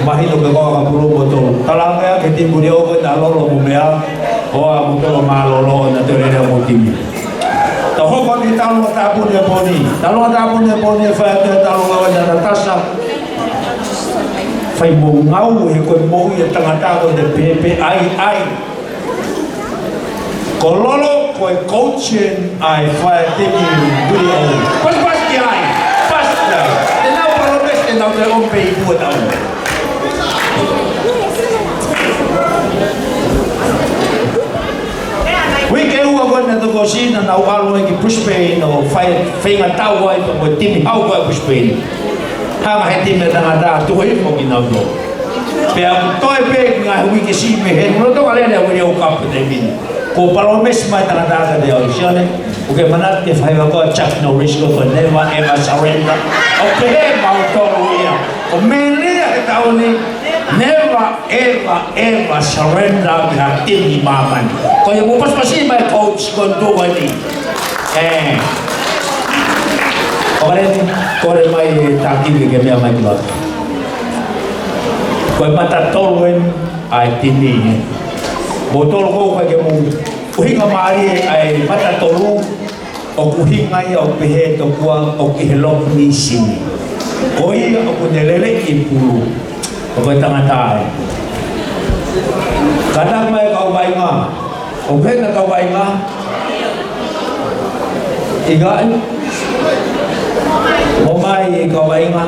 Mahino ke kau kapulu betul. Talang ya kita beliau ke dalam lomba oh betul malolo na tereda motim. Tahu kau di talu tapun ya poni. Talu tapun ya poni faham talu kau jana tasa. Fai mongau ikut mau ya tengah tahu de PPI. Kololo kau coaching ai fai tini beliau. Pas dia. Pas dah. Tenau kalau best tenau dia ompe ibu tahu. Wiki ua kona to kosina na walo ki Brisbane o fai ngatau ai to timi hau ko Brisbane. Ha he timi da tu hoi mo ki na do. Pe a to e pe nga wiki si me he no to ale ne o kap de min. Ko palomes mai da de o sione. O ke manat ke fai ko Chuck Norris ko never ever surrender. O ke he mau to ia. O mele ke tau ni never ever surrender ke timi maman. Ko yo mo pasi mai coach kon to wani. Kore mai taki ke me mai lot. Ko mata tolwen ai tini. Botol ko ke mo uhinga mari ai mata tolu o uhinga ia o pehe to kuang o kihelok ni sini. Ko ia o kunelele ipulu. O tangata. Kadang mai kau bainga. O na kau bainga. Igaan. O mai kau bainga.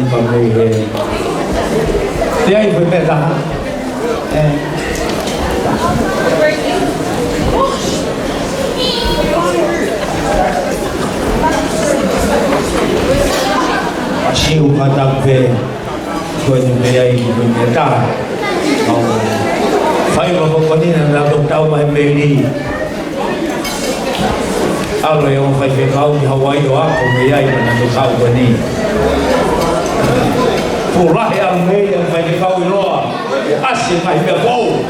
pamilya. Dia ibu peta. Siu kata pe, kau ni dia ibu peta. Fai bapa ni nak tahu mai beli. Kalau yang fai kau di Hawaii doa kau dia ibu nak tahu ni. Pulah yang me yang fai kau loa, asyik mai bau.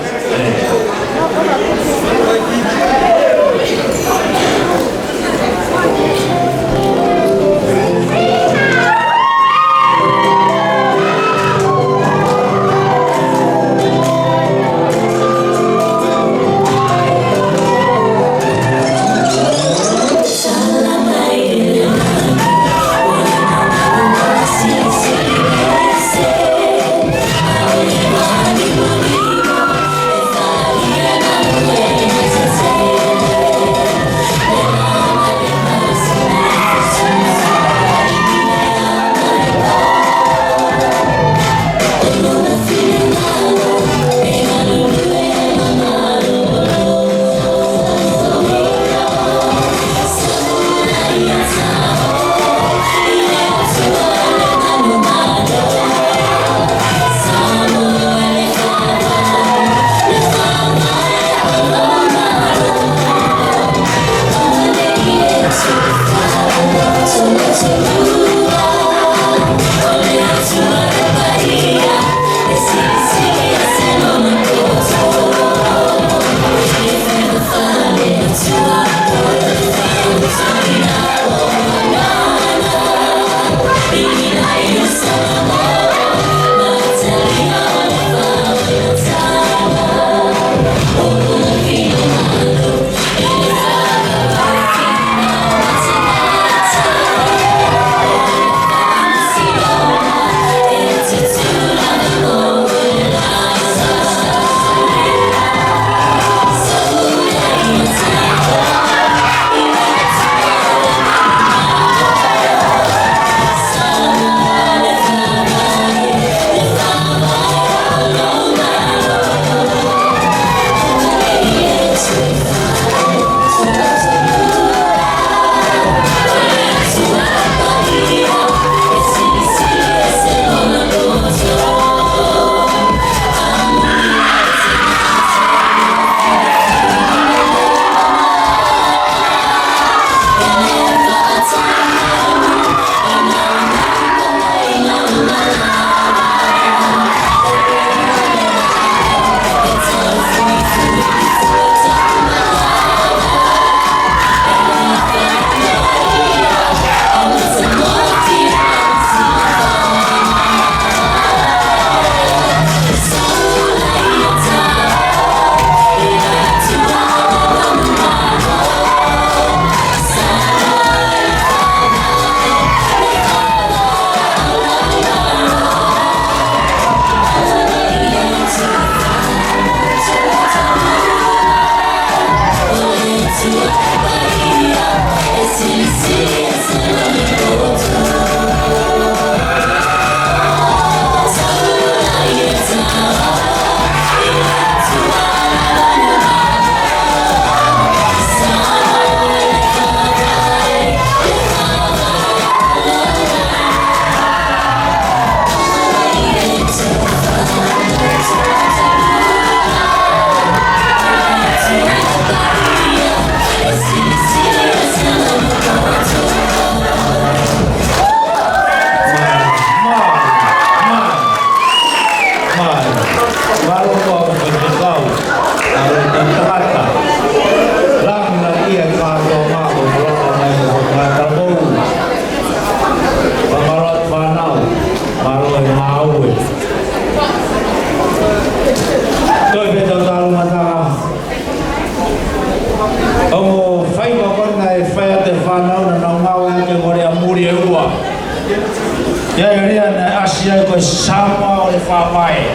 Ya ini Asia ko sama oleh famai.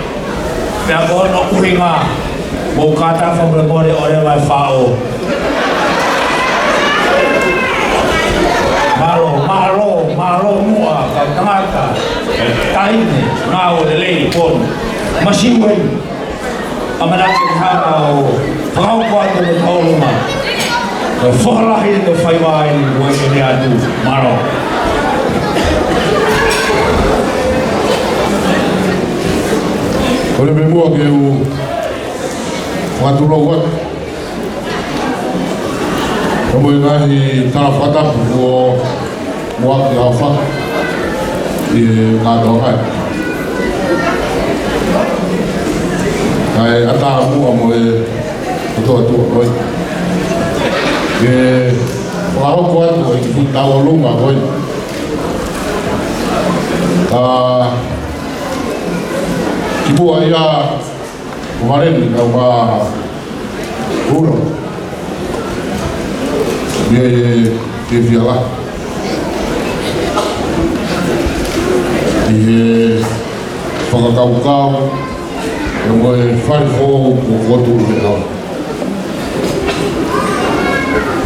Ya ko no kuinga. Mo kata fa oleh mai fao. malo mua ka tangata taine ngao le lei pon masiwen amanaki hara o pau kwata le tauluma o farahi le faiwai o ele atu malo Oleh memua ke u watu lawat kamu ngahi tarafata o muak di afak di ngadokan kai atamu amoe tu oi ke waro kuat oi kita walunga oi Kibu ayah kemarin kau burung dia vialah dia pakai kau yang boleh fight for tu dia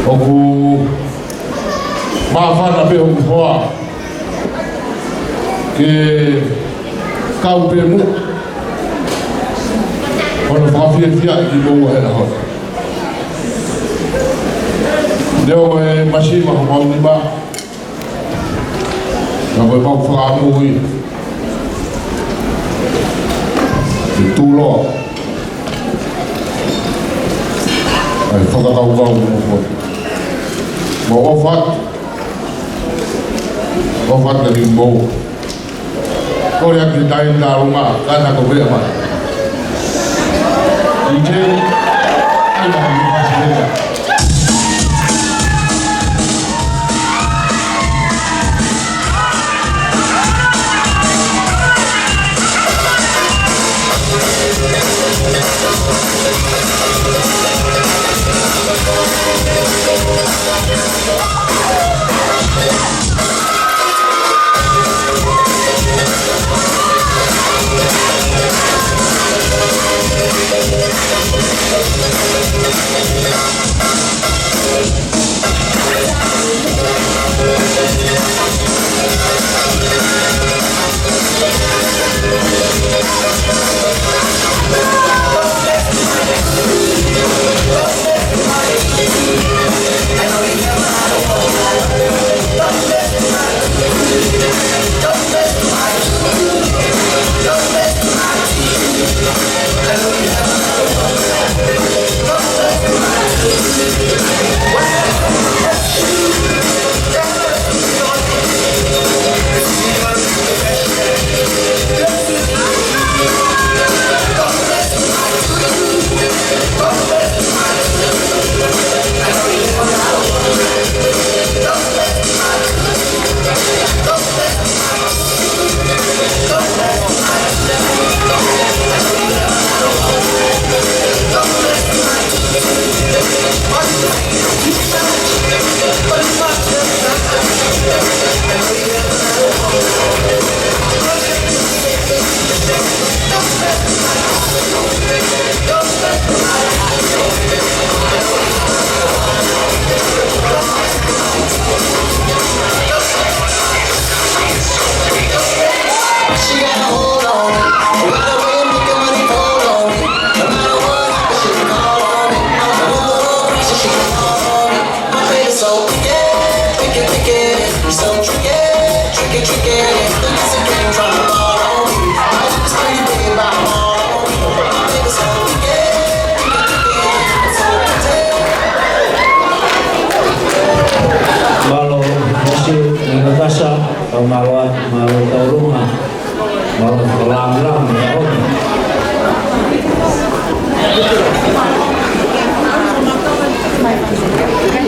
aku maafan tapi aku semua ke kau bemu Ono whawhiawhia i loa hera hoi. Leo e masi maho mauni ma. Ka koe mau whaamu i. I tūloa. Ai whakatau kau mo hoi. Mo ofat. Ofat na rin mo. Kore aki tain tarunga. Kana ko bea mai. DJ, ai mau fazer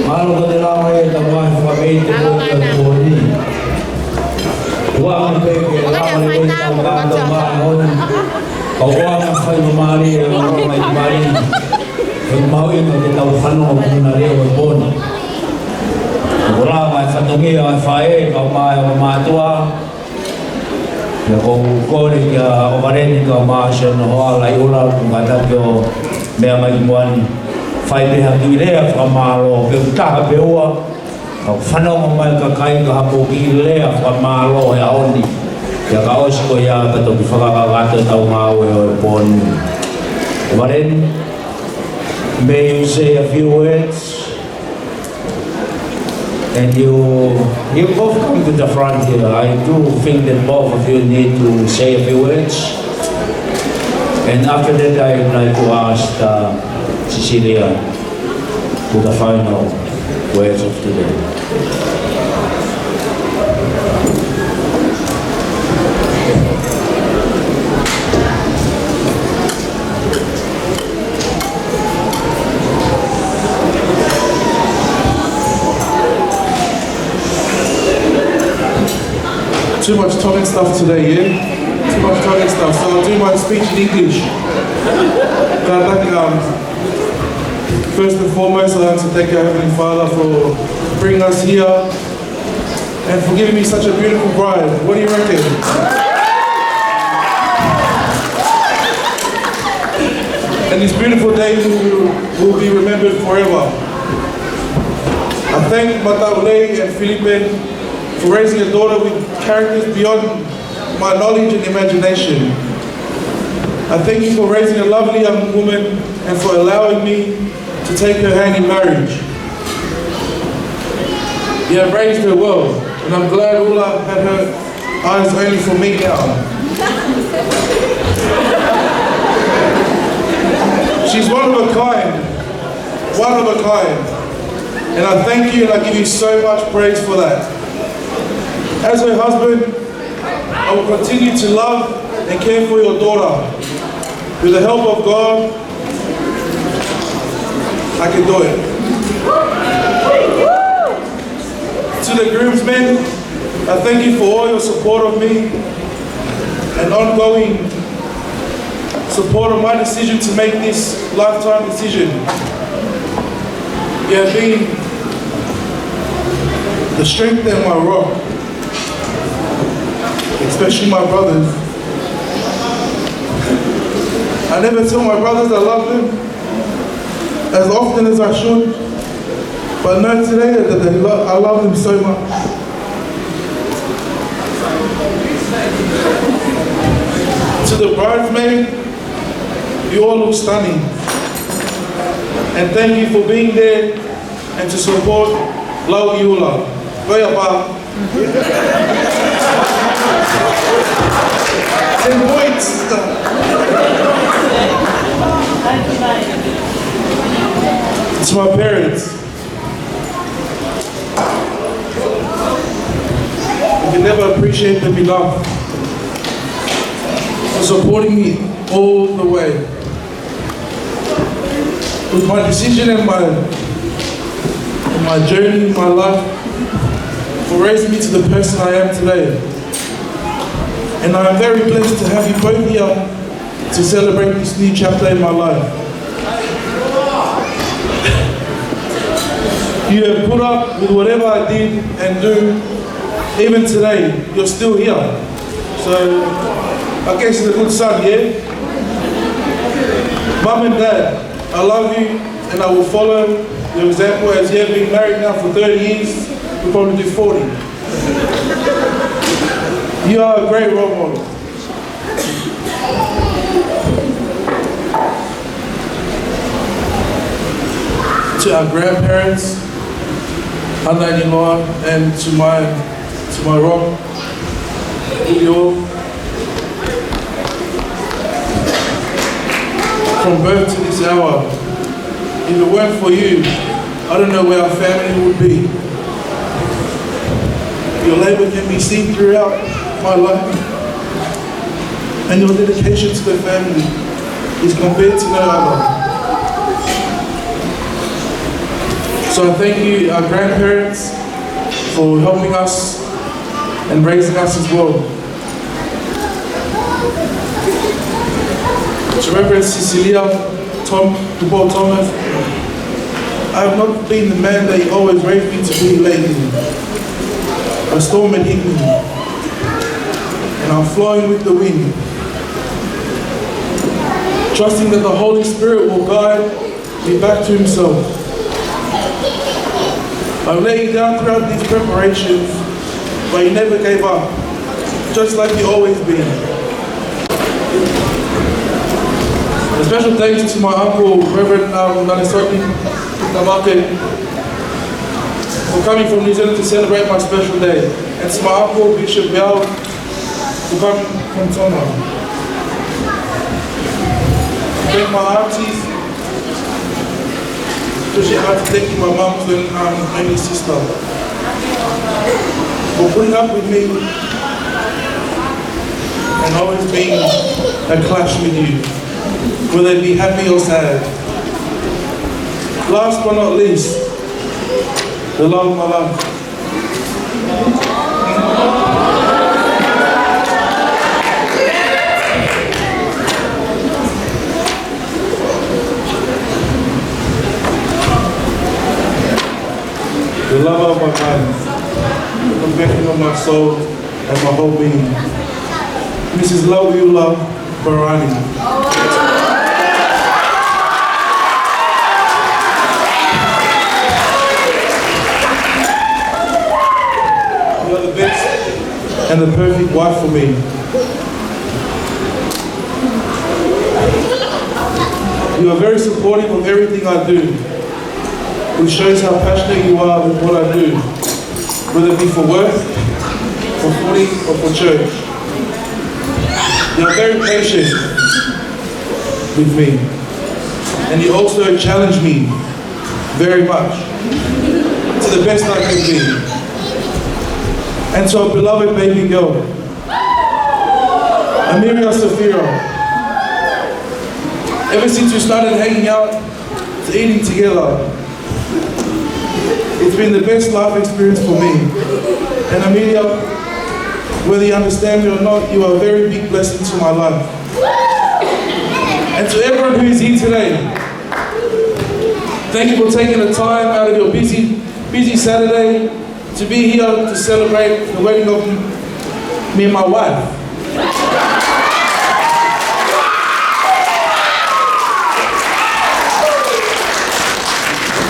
Malo ka nila ngayon ang mga pag-ibig ng buhay. Huwag ang peke, nakalimutin ang magandang huwag ang kayo mamali ang mga mamali. Huwag mawin ang kitawhan mo kung nariyaw ang bon. Wala ka sa tungi ang fae, ang matua. Kung kulit ka, umarin ka maasya na huwag ay ulang kung katag yung may magmuan. Fai be ha gire a famalo be ta bewa whanonga mai ka kai ka hapo ki lea wha mālo he aoni. Ia ka osi ko ia ka toki whakakakata tau ngāwe o e pōni. Varen, may you say a few words? And you both come to the front here. I do think that both of you need to say a few words. And after that, I would like to ask Cecilia to the final words of today. Too much talking stuff today, yeah? Too much talking stuff, so I'll do my speech in English. But I'd like, first and foremost, I'd like to thank our Heavenly Father for bringing us here and for giving me such a beautiful bride. What do you reckon? And this beautiful day will be remembered forever. I thank Mataule and Felipe for raising a daughter with characters beyond my knowledge and imagination. I thank you for raising a lovely young woman and for allowing me to take her hand in marriage. You have raised her well, and I'm glad Ula had her eyes only for me now. She's one of a kind, and I thank you and I give you so much praise for that. As her husband, I will continue to love and care for your daughter. With the help of God, I can do it. To the groomsmen, I thank you for all your support of me and ongoing support of my decision to make this lifetime decision. You have been the strength and my rock, especially my brothers. I never tell my brothers I love them as often as I should, but know today that I love them so much. To the bridesmaid, you all look stunning. And thank you for being there and to support Lau Iula. Goiaba. 10 points. To my parents, I can never appreciate them enough for supporting me all the way. With my decision and my journey in my life, for raising me to the person I am today. And I am very blessed to have you both here to celebrate this new chapter in my life. You have put up with whatever I did and do. Even today, you're still here. So, I guess it's a good son, yeah? Mum and Dad, I love you and I will follow your example as you have been married now for 30 years. We'll probably do 40. You are a great role model. To our grandparents, Ana-in-law, and to my rock, Julio. From birth to this hour, if it weren't for you, I don't know where our family would be. Your labor can be seen throughout my life, and your dedication to the family is compared to no other. So I thank you, our grandparents, for helping us and raising us as well. To Reverend Cecilia, Dubois Thomas, I have not been the man that you always raised me to be lately. A storm had hit me, and I'm flowing with the wind, trusting that the Holy Spirit will guide me back to Himself. I laid you down throughout these preparations, but you never gave up, just like you always been. A special thanks to my uncle, Reverend Nanisoti Namake, for coming from New Zealand to celebrate my special day, and to my uncle, Bishop Bell, for coming from Tonga. Thank my aunties, especially Auntie Teki, my mom's and only sister, for putting up with me and always being a clash with you, whether it be happy or sad. Last but not least, the love of my life. The love of my life, the making of my soul and my whole being. Mrs. Loviula Barani. You are the best and the perfect wife for me. You are very supportive of everything I do, which shows how passionate you are with what I do, whether it be for work, for footy, or for church. You are very patient with me, and you also challenge me very much to the best I can be. And to our beloved baby girl, Amiria Safira. Ever since we started hanging out to eating together, it's been the best life experience for me. And Amelia, whether you understand me or not, you are a very big blessing to my life. And to everyone who is here today, thank you for taking the time out of your busy Saturday to be here to celebrate the wedding of me and my wife.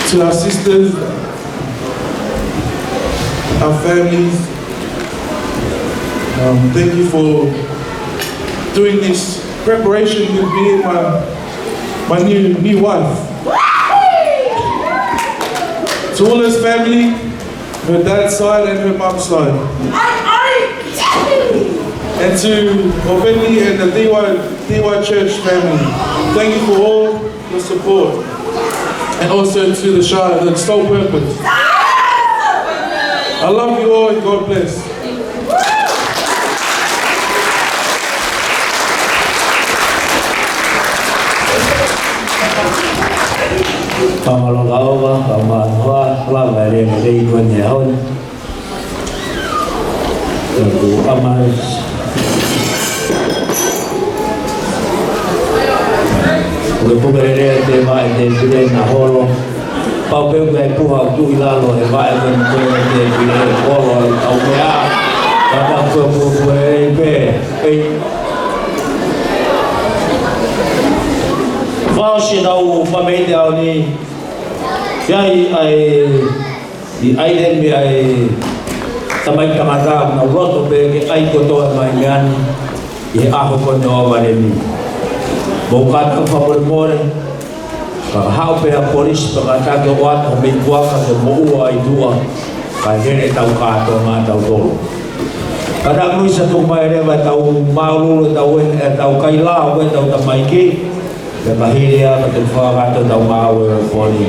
To our sisters, our families, thank you for doing this preparation with me and my new wife. To Ulla's family, her dad's side and her mom's side. And to Ovendi and the DY Church family, thank you for all the support. And also to the Shire, the sole purpose. I love you all and God bless. Pamalongaoga, Pamanhoa, Lavare, Rei, Guanyahon. Lagu Amaris. Pumere te vai te pire na holo pau pe ngai puha tu ilalo e vai ben te pire holo au mea ka pu pe fa shi dau fa me te au ni ai den mi ai tamai kamata na roto pe ke ai ko to mai ngan e aho ko no va ni Bukan ke favor hau pe a polis pagata ke wat o me kuaka ke moua i dua ka hele tau ka to ma tau tolo kada nui sa tu mai re va tau maulu tau tau kai la o tau tamai ki ke bahiria ka te fa ka tau mau e poli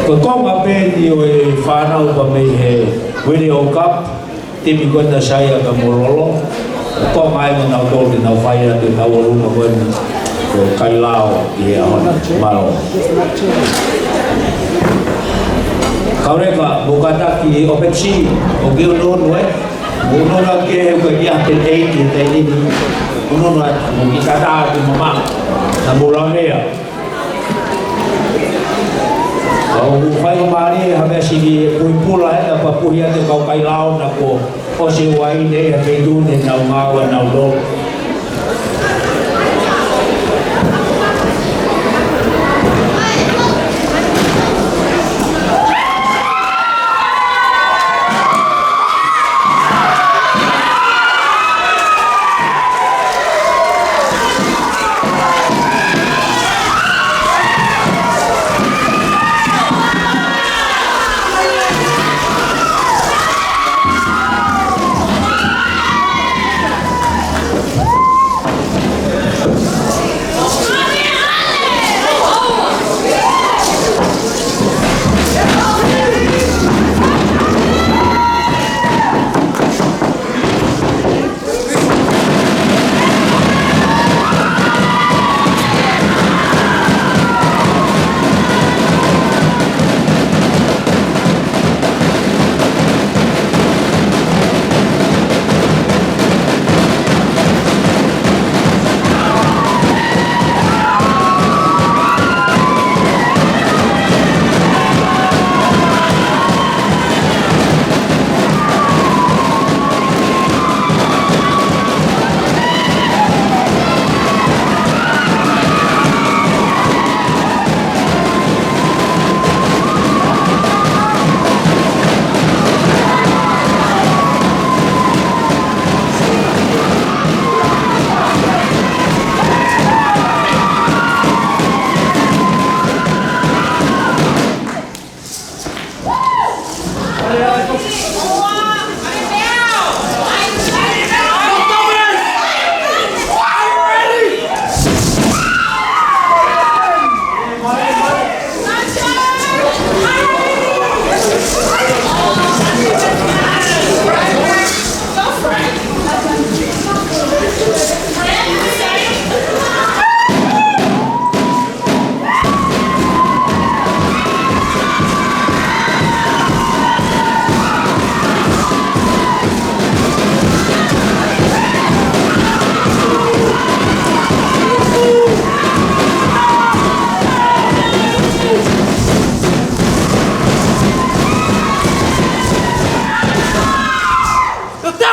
ko konga pe ni o e fa na o me he video cup timi ko na saya ka morolo có ai mà nào tôi thì nào vay từ nào luôn mà bên rồi cây lao thì họ mà kau reka bukan tak ki opsi ogil non we buno la ke ko dia ten ei ki tei ni buno la mo ki kata ki mama na mulane ya kau fai mari habe sigi pula da papuria de kau kai lao na ko o se wai ne ya pe du ne na ngawa na do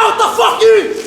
What the fuck you?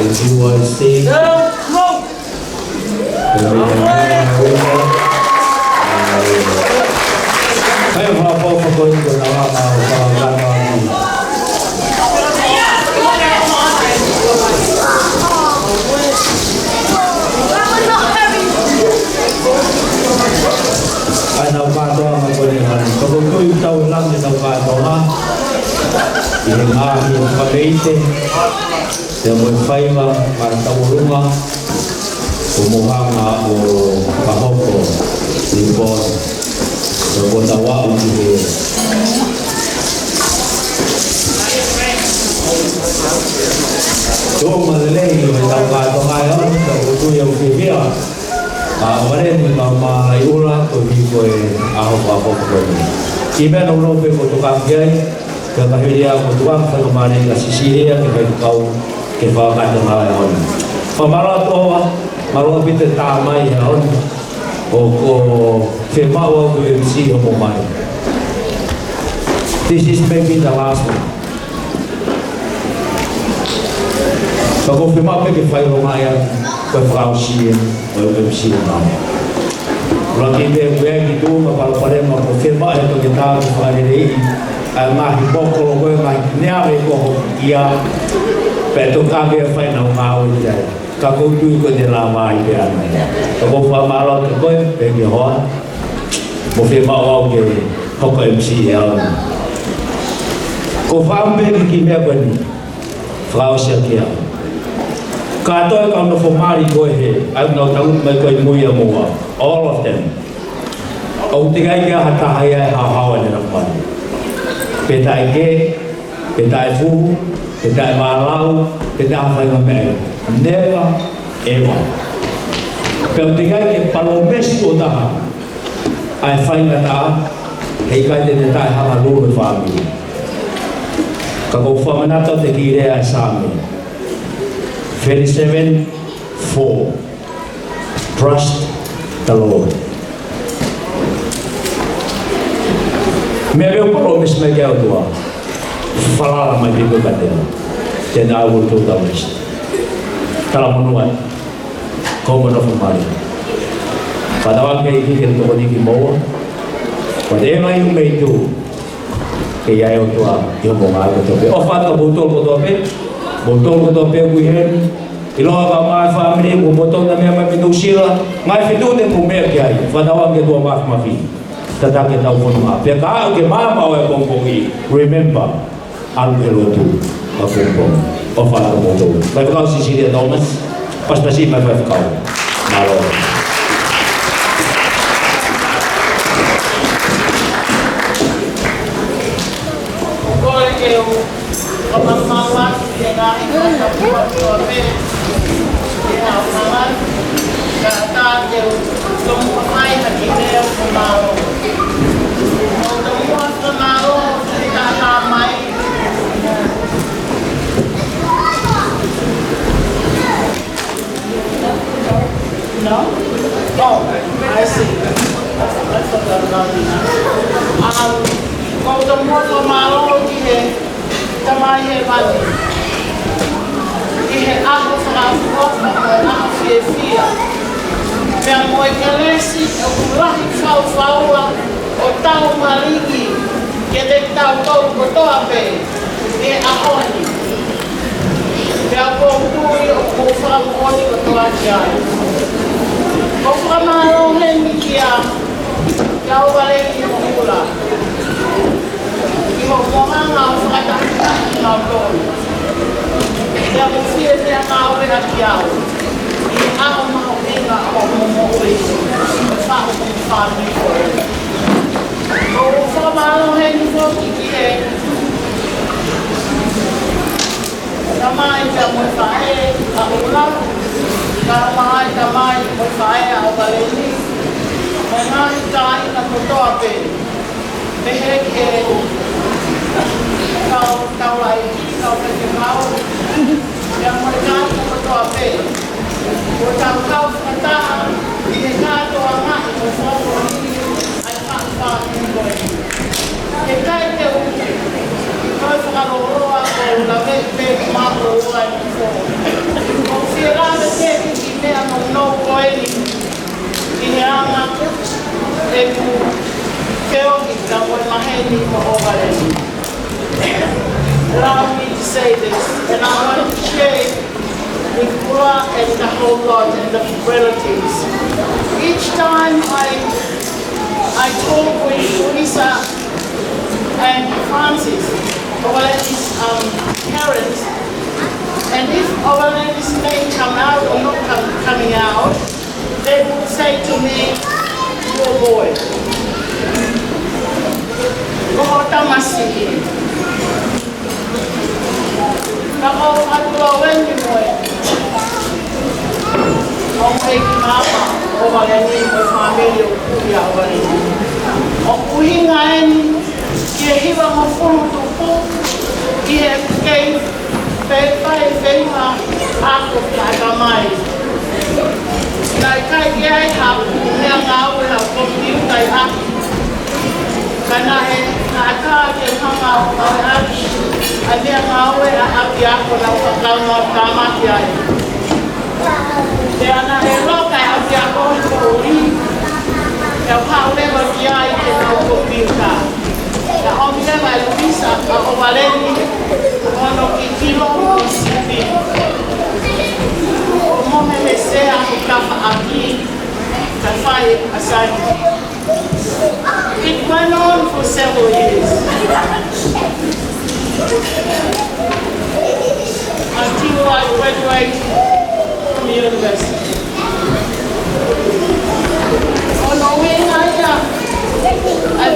you are staying. Saya berapa pokok itu nama ai đâu qua đó mà coi này có tôi đâu lắm thì đâu qua đó ha thì hiện có lấy thế để mình phơi mà tàu luôn mà của mùa hoa mà của bà hậu của đi bò rồi bò tàu hoa ông thì chỗ mà lấy người tàu qua tàu ai đó tàu tôi yêu thì biết Kemarin mama iulah pergi ke apa ni. Kita nak pergi ke tukang jai, ke kahwia ke tukang kemarin ke sisi dia ke kau ke bawa dengan orang. Pemalat tu malu kita tamai orang. Oko firma wa BMC omai. This is maybe the last one. Kalau firma pergi file omai Frauschien oder Schienen. Lagi dia gitu, kalau pada mau firma itu kita pada ini, masih pokok logo masih niaga kok ia, betul kami final mau je. Kalau tu ikut dia lama dia. Kalau firma tu kau pergi hon, mau firma awak je, kau MCL. Kau faham pergi kimia bani, Frauschien kia. Kato kau nak formali kau he, aku nak tahu mereka muya mua, all of them. Aku tinggal dia hatta haya hau ni nampak. Petai ke, petai fu, petai malau, petai apa yang mereka. Never ever. Kalau tinggal dia palomes tu dah, I find that hekai dia tak hamalu berfahami. Kalau faham nak tahu dia asami. 27:4 Trust the Lord. Mereka promise mereka tua. Falar mai bigo kadel. Tena awul tu tamis. Kalau menuan kau menofumari. Pada waktu ini kita kau ni mau. Pada emai umai tu. Kaya yang tua yang mongal betul. Ofat kebutul betul. Botol ko to pe guhen ilo ka ma family ko botol na me pitu sila ngai fitu de ko me kai fadawa ke do ma fi tata ke tau ko ma pe ka ke ma ma wa bong bongi remember al pelotu ka bong o fa ko botol ba ka si si de Thomas pas pasi ma fa ka malo Pemakaman dengan buat suami dia malam kata dia semai hati dia malu semua semalu kita ramai no oh I see that's what I'm not kau semua semalu dia Tamai he mani. Ihe ako sa kafuota ko na fia. Pea mo e kalesi o kulahi fau-faua o tau maligi ke te tau tau kotoa pe e ahoni. Pea ko tui o kufra mwoni kotoa kiai. O whamalo he mikia kau wale ki mokula. Mo mohanga o whakataka ngā tōru. Tea mo whia tea ngā orea ki au. I ao maho inga o momo oiso. O whao mo whāmi koe. O whamalo he ni whoki ki e. Tamai tea mo whae a ola. Tamai tamai mo whae a o galeni. Mo ngāhi tāi na kotoa pe. Mehe ke kau lai kau terkenal yang mereka berdoa pe, kau kata kita doa mak berdoa ini anak pak ini, kita itu kau sekarang doa kau dah pe mak doa ini. Allow me to say this, and I want to share with Kura and the whole lot and the relatives. Each time I talk with Lisa and Francis, our lady's parents, and if our lady's may come out or not coming out, they would say to me, "Your boy, go tamasi." Ako matulawan ni mo ang may mama o magaling o family o kuya o galing. O kuhingan, kaya iba mo puno po, kaya kay Pema ako kagamay. Kaya kaya hapon niya nga wala po niyo kay ako. Kanahin, naatake hanga o aki. Ani ang awe aki ako na kama kaya. Kaya na hello kay aki ako ko ri. Kaya paule ba kaya ito ko pinta. Na omga ba Luisa ako valeni. Ono kikilo ko sipi. Mo me sea ko kapa aki. Kafai asani. It went on for several years until I graduated from university. On the way I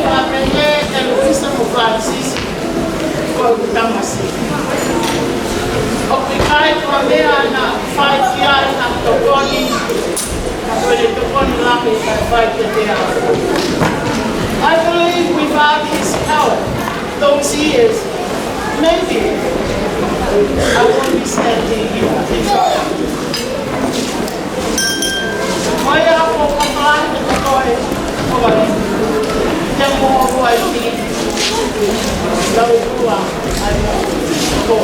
prepared and wisdom of Francis for Tamasi. Occupy from there and 5 years after going, when it took on laughing and fighting there. I believe without his help, those years, maybe I won't be standing here in front of you. Maya po kapahan at ako'y kawalin. Diyan mo ako ay lawikuwa ay ko.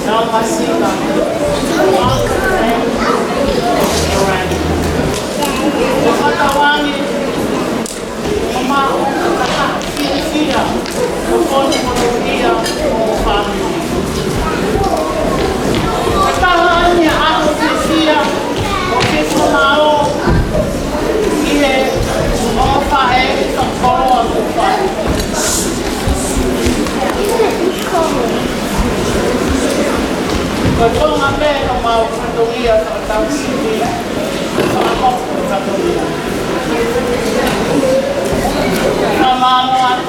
Now masika. Matawangin Mama, filha, eu posso monoria como família. A minha filha, o que foi mal, e é uma faé que coroa do pai. Eu estou na pena uma categoria para dar civil, para a categoria. Namamuan,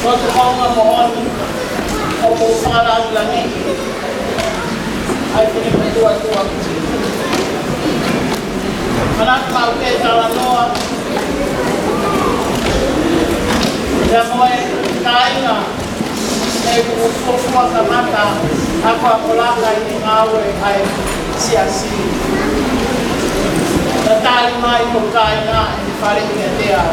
waktu kau mohon, kau salah lagi, aku ni berdua-dua. Anak mau ke jalan Noah, dan mau kaina, aku fokus ke mata, aku lagi ni ngawe, ay siasi. Natali mai ko kaina, paling dia.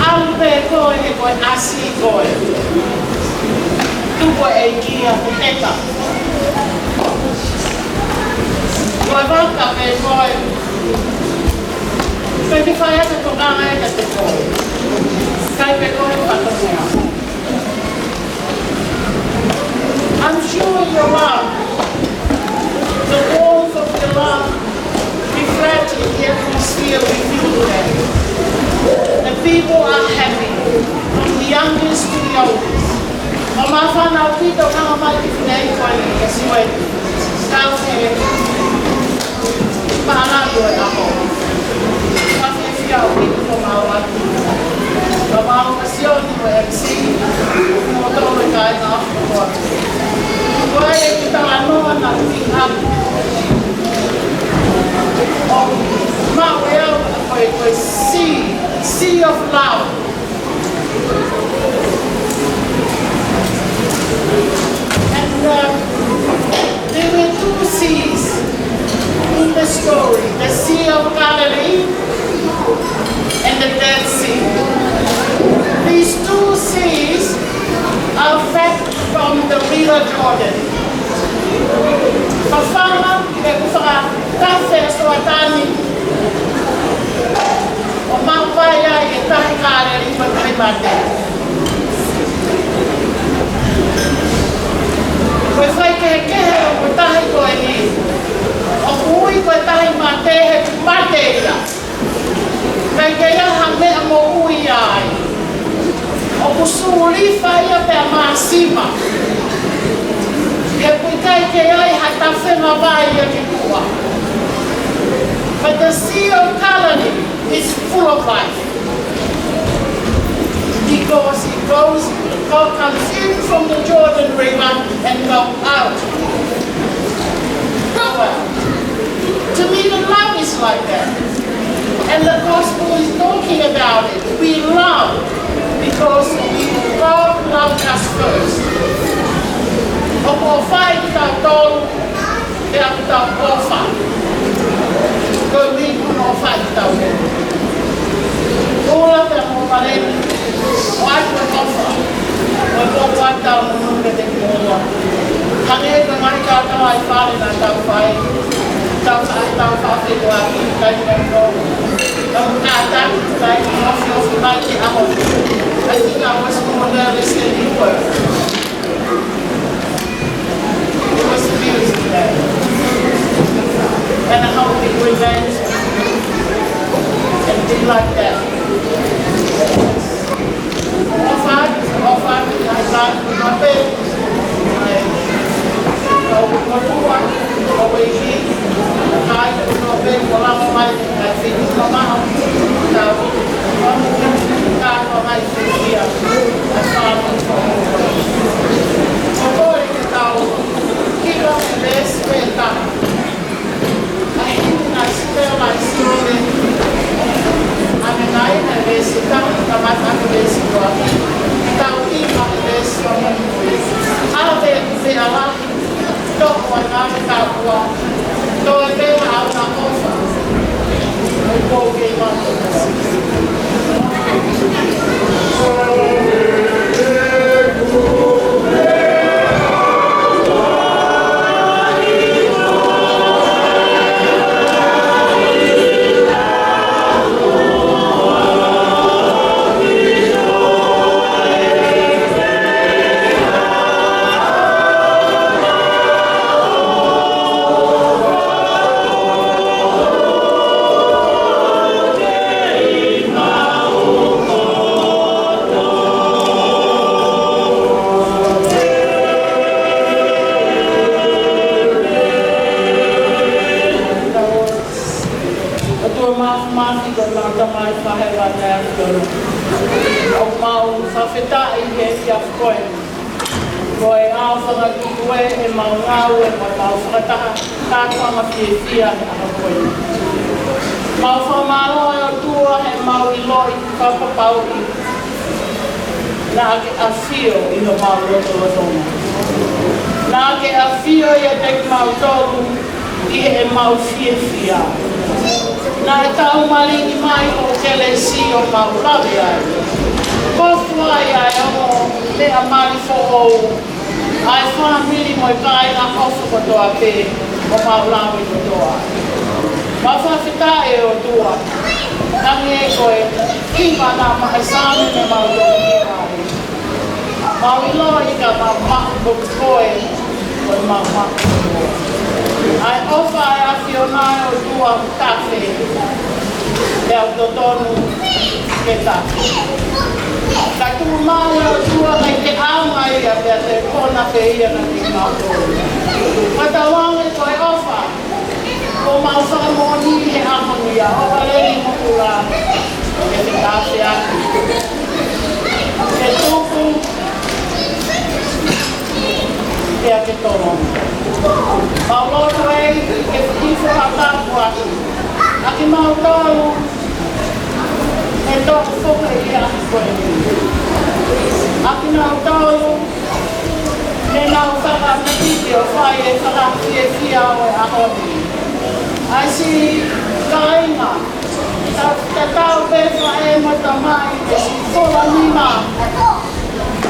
Ampe ko e ko asi ko. Tu ko e kia teta. Ko va ka pe ko. Pe di fa ya ko ka ai ka te ko. Kai pe ko pa to ya. I'm sure your love, the warmth of your love, reflected in the atmosphere we feel today. The people are happy, from the youngest to the oldest. Mama fana upito kama mali finai kwa ni kasiwe. Sao he para yo ako. Kasi siya upito ko mawa. Mama okasyon ko MC. Mo to me kai na ako. Why kita ano na tingap. Oh, Mawel foi sea of love. And there were two seas in the story, the Sea of Galilee and the Dead Sea. These two seas are fed from the River Jordan. Kafana, kufaka kafe swatani mawhai ai e tahi kāre i whakai mate. Koe whai kehe o koe tahi koe ni. O kui koe tahi mate he mate ia. Kai ke aha mea mo ui ai. O kusurifa ia pe a maasima. Ia kui kai ke ai hai ta whenga vai ia ki kua. But the Sea of Galilee is full of life. Because it goes, God comes in from the Jordan River and goes out. Well, to me the love is like that. And the gospel is talking about it. We love because God loved us first. Opo whai ki tau tolu, e aku tau kofa. Koe mi kuno whai ki tau tolu. Ula te mo pareni, o ai koe kofa. O toko ai tau mununga te kimoa. Hange koe mai tau tau ai whare na tau whai. Tau tau whawhi koe aki, kai koe koe. Tau kātaki kai ofi mai ki aho. I think I was more nervous than you were. It was a beautiful day. And I hope it remains and be like that. Off I got my bed. I always eat. I go bed while I'm fighting. I finish my mouth. Now, God Almighty here. I found it for me. So, Lord, keep up the best way back. I think I smell like swimming. I mean, I have a basic, I might have a basic one. I'll keep up the best from it. I'll be a lot. Don't want to have one. Don't be out of offer. We won't give up the best. I offer a Fiona tua cafe. Del Dotonu che cafe. La tua mano tua che ama ia per te con che ia na di mato. Ma da wange toi offer. O ma fa moni e amonia. O vale mo kula. Che cafe a. E tofu e a che tomo. Paulo Rei, che tifo a tapua, a che mautolo, e dopo fuoco e a quelli. A che mautolo, ne naufara video, fai e farà fia a hobby. I see Kaina, tau beva e mata mai, e si fola nima,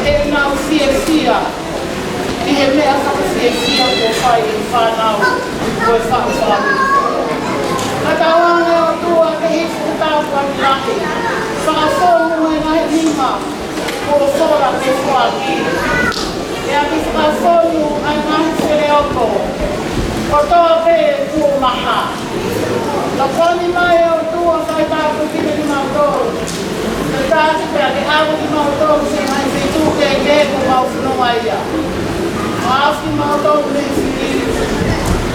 e nau fia. I he mea whakawhiawhia ko whai I whanau koe whakawhai. Ka tawane o tua ke hifu tāpua laki. Whakawhonu mai ngai lima, kua whora te whaki. E a ki whakawhonu ai ngai where oko, o toa pe kua maha. Na whani mai au tua kai tāku kina ni mautoro. Na tātu pia ke hawa ki mautoro se mai se tūke ke ko mau whanua ia. Maafi mautoro me whiri.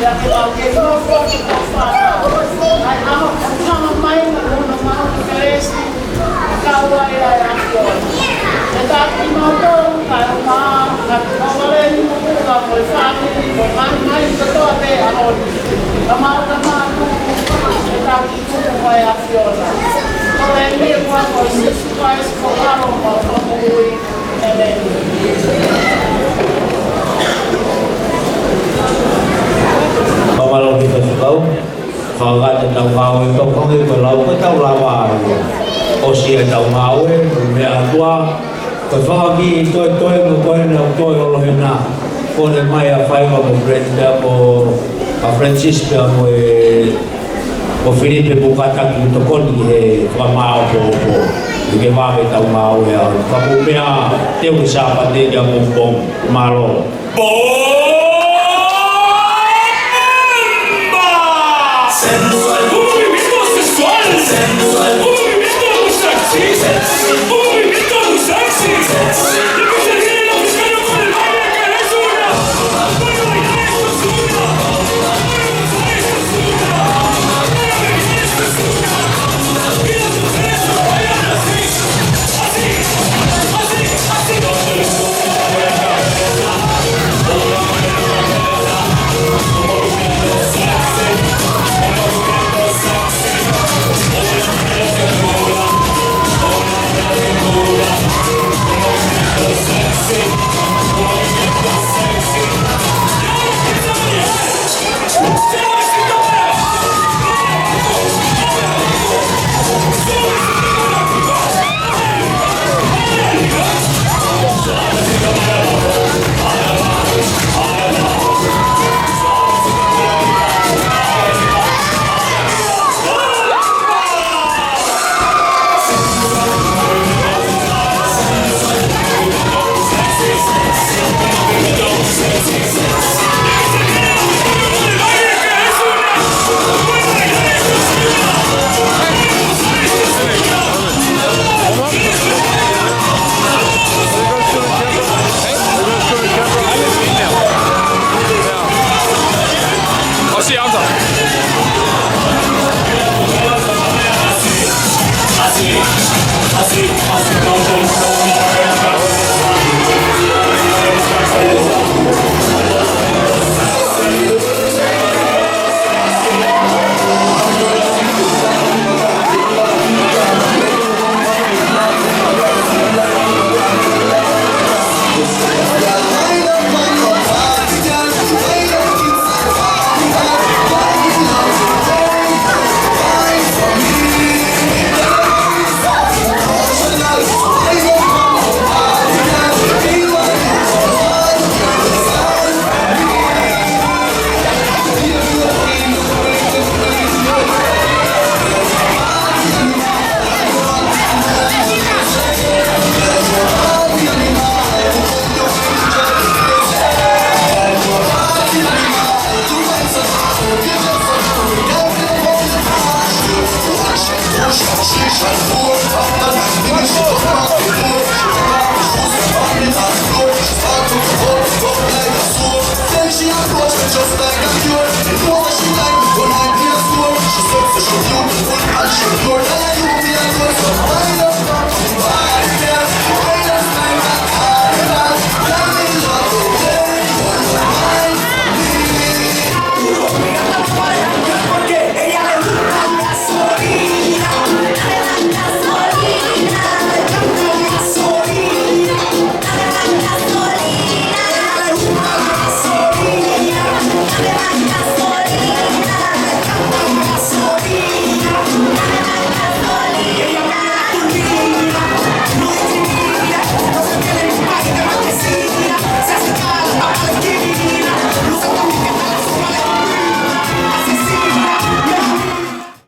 Ya ke lau ke tō whaki ko whana. Ai ama kutama mai na kona mau ki karesi. Kaua e ai akio. Na tātu ki mautoro kai o maa. Na kawale ni mukuka ko i whaki. Ko mai katoa te ahoni. Ka mauta maa kuku. E tātu ki kuku mai akiona. Ko e mea kua ko i sisu kais ko karo ma whamuhui. E leni. Pamalo kita sukau, kalau ada tahu kau itu kau itu kalau kau tahu lawa, osia tahu kau itu mea tua, kau itu yang kau yang Allah hina, kau ni maya faiva mo Brenda mo Francisca mo Filipe buka tak itu kau ni kau mau Ike wawe tahu kau ya, kau mea teu siapa dia mumpung malo.